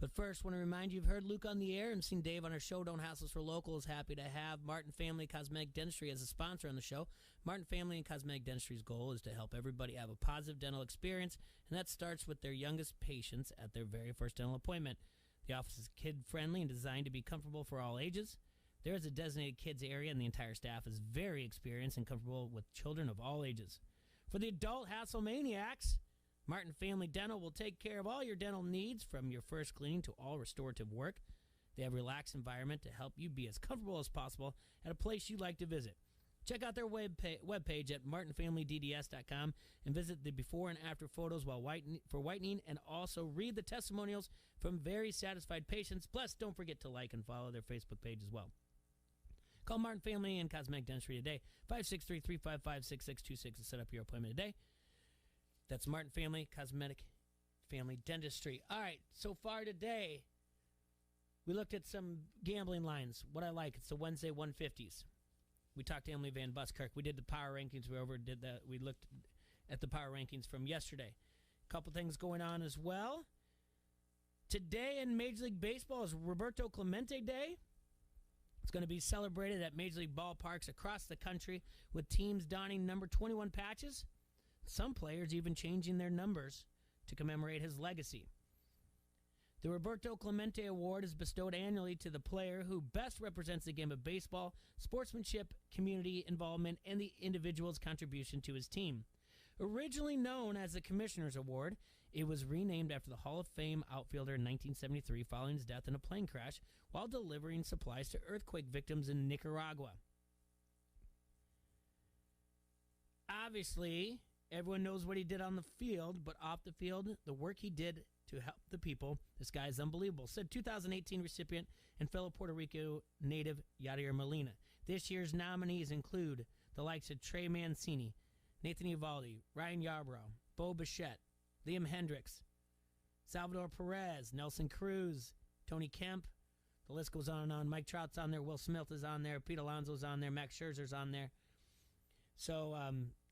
But first, want to remind you, you've heard Luke on the air and seen Dave on our show. Don't Hassle Us, We're Local is happy to have Martin Family Cosmetic Dentistry as a sponsor on the show. Martin Family and Cosmetic Dentistry's goal is to help everybody have a positive dental experience, and that starts with their youngest patients at their very first dental appointment. The office is kid-friendly and designed to be comfortable for all ages. There is a designated kids area, and the entire staff is very experienced and comfortable with children of all ages. For the adult hassle maniacs, Martin Family Dental will take care of all your dental needs, from your first cleaning to all restorative work. They have a relaxed environment to help you be as comfortable as possible at a place you like to visit. Check out their webpage at martinfamilydds.com and visit the before and after photos for whitening, and also read the testimonials from very satisfied patients. Plus, don't forget to like and follow their Facebook page as well. Call Martin Family and Cosmetic Dentistry today, 563-355-6626 to set up your appointment today. That's Martin Family, Cosmetic Family Dentistry. All right, so far today, we looked at some gambling lines. What I like, it's the Wednesday 150s. We talked to Emily Van Buskirk. We did the power rankings. We looked at the power rankings from yesterday. A couple things going on as well. Today in Major League Baseball is Roberto Clemente Day. It's going to be celebrated at Major League ballparks across the country with teams donning number 21 patches. Some players even changing their numbers to commemorate his legacy. The Roberto Clemente Award is bestowed annually to the player who best represents the game of baseball, sportsmanship, community involvement, and the individual's contribution to his team. Originally known as the Commissioner's Award, it was renamed after the Hall of Fame outfielder in 1973 following his death in a plane crash while delivering supplies to earthquake victims in Nicaragua. Obviously, everyone knows what he did on the field, but off the field, the work he did to help the people, this guy is unbelievable, said 2018 recipient and fellow Puerto Rico native Yadier Molina. This year's nominees include the likes of Trey Mancini, Nathan Eovaldi, Ryan Yarbrough, Bo Bichette, Liam Hendricks, Salvador Perez, Nelson Cruz, Tony Kemp. The list goes on and on. Mike Trout's on there. Will Smith is on there. Pete Alonso's on there. Max Scherzer's on there. So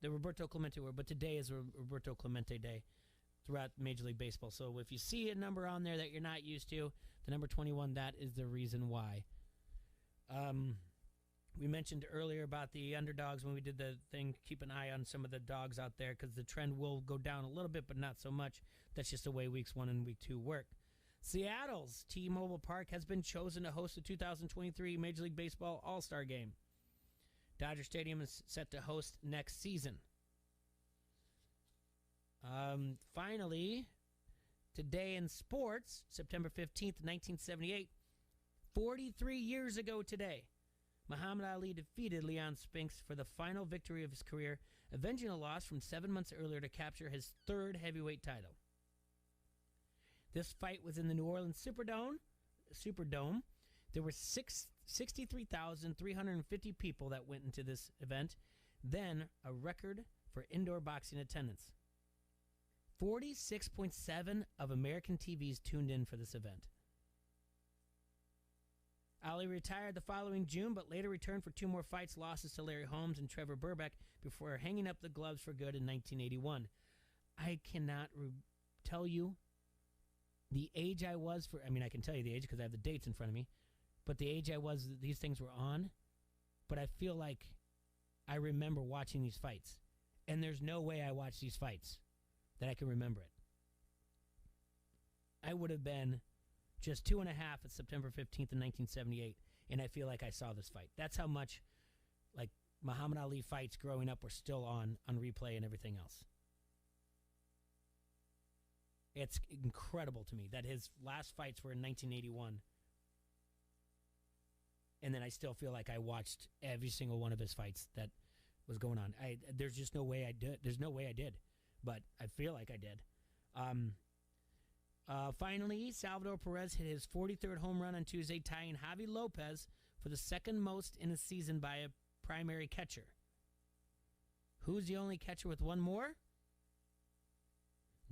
the Roberto Clemente Award, but today is Roberto Clemente Day throughout Major League Baseball. So if you see a number on there that you're not used to, the number 21, that is the reason why. We mentioned earlier about the underdogs when we did the thing. Keep an eye on some of the dogs out there because the trend will go down a little bit, but not so much. That's just the way weeks 1 and week 2 work. Seattle's T-Mobile Park has been chosen to host the 2023 Major League Baseball All-Star Game. Dodger Stadium is set to host next season. Finally, today in sports, September 15th, 1978, 43 years ago today, Muhammad Ali defeated Leon Spinks for the final victory of his career, avenging a loss from 7 months earlier to capture his third heavyweight title. This fight was in the New Orleans Superdome. There were 63,350 people that went into this event, then a record for indoor boxing attendance. 46.7 of American TVs tuned in for this event. Ali retired the following June, but later returned for 2 more fights, losses to Larry Holmes and Trevor Burbeck, before hanging up the gloves for good in 1981. I cannot tell you the age I was for, I can tell you the age because I have the dates in front of me, but the age I was these things were on, but I feel like I remember watching these fights. And there's no way I watched these fights that I can remember it. I would have been just 2.5 at September 15th in 1978, and I feel like I saw this fight. That's how much, Muhammad Ali fights growing up were still on replay and everything else. It's incredible to me that his last fights were in 1981, and then I still feel like I watched every single one of his fights that was going on. There's just no way I did. There's no way I did, but I feel like I did. Finally, Salvador Perez hit his 43rd home run on Tuesday, tying Javi Lopez for the second most in a season by a primary catcher. Who's the only catcher with one more?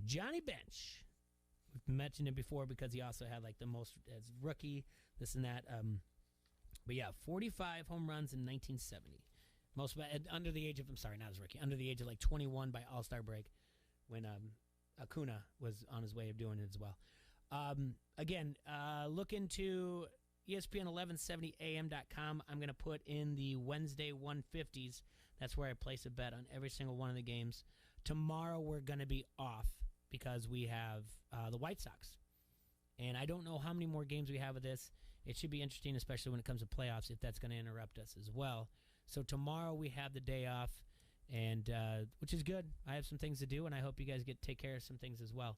Johnny Bench. We've mentioned it before because he also had the most as rookie, this and that. But yeah, 45 home runs in 1970. Most under the age of, not as rookie, under the age of 21 by All-Star break when Acuna was on his way of doing it as well. Again, look into ESPN1170am.com. I'm going to put in the Wednesday 150s. That's where I place a bet on every single one of the games. Tomorrow we're going to be off because we have the White Sox. And I don't know how many more games we have of this. it should be interesting, especially when it comes to playoffs, if that's going to interrupt us as well. So tomorrow we have the day off, and which is good. I have some things to do, and I hope you guys take care of some things as well.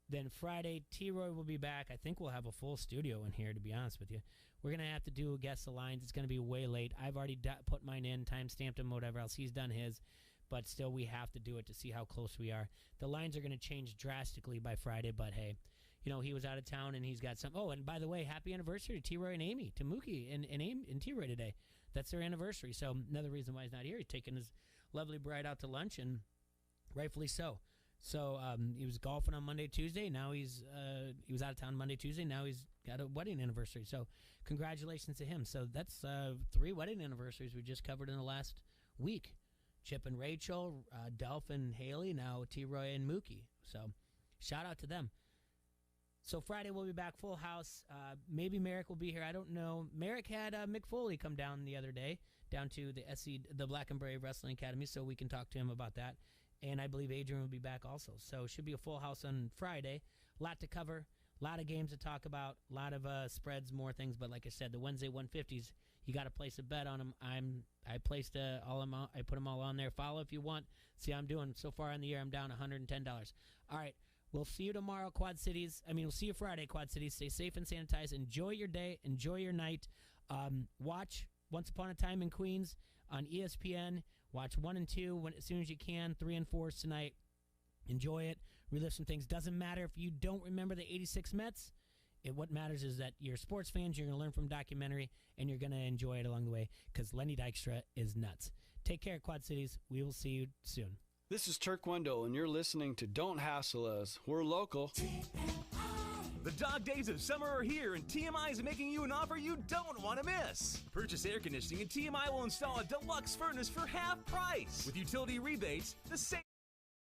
Then Friday, T-Roy will be back. I think we'll have a full studio in here, to be honest with you. We're going to have to do a Guess the Lines. It's going to be way late. I've already put mine in, time-stamped him, whatever else. He's done his, but still we have to do it to see how close we are. The lines are going to change drastically by Friday, but hey, he was out of town, and he's got some. Oh, and by the way, happy anniversary to T-Roy and Amy, to Mookie and T-Roy today. That's their anniversary, so another reason why he's not here. He's taking his lovely bride out to lunch, and rightfully so. So he was golfing on Monday, Tuesday. Now he was out of town Monday, Tuesday. Now he's got a wedding anniversary. So congratulations to him. So that's 3 wedding anniversaries we just covered in the last week. Chip and Rachel, Delph and Haley, now T-Roy and Mookie. So shout out to them. So Friday we'll be back full house. Maybe Merrick will be here. I don't know. Merrick had Mick Foley come down the other day, down to the Black and Brave Wrestling Academy, so we can talk to him about that. And I believe Adrian will be back also. So it should be a full house on Friday. A lot to cover, a lot of games to talk about, a lot of spreads, more things. But like I said, the Wednesday 150s, you got to place a bet on them. I placed all them. I put them all on there. Follow if you want. See how I'm doing. So far in the year, I'm down $110. All right. We'll see you tomorrow, Quad Cities. We'll see you Friday, Quad Cities. Stay safe and sanitized. Enjoy your day. Enjoy your night. Watch Once Upon a Time in Queens on ESPN. Watch 1 and 2 as soon as you can. 3 and 4 tonight. Enjoy it. Relive some things. Doesn't matter if you don't remember the 86 Mets. What matters is that you're sports fans. You're going to learn from documentary, and you're going to enjoy it along the way because Lenny Dykstra is nuts. Take care, Quad Cities. We will see you soon. This is Turk Wendell, and you're listening to Don't Hassle Us. We're local. The dog days of summer are here, and TMI is making you an offer you don't want to miss. Purchase air conditioning, and TMI will install a deluxe furnace for half price. With utility rebates, the same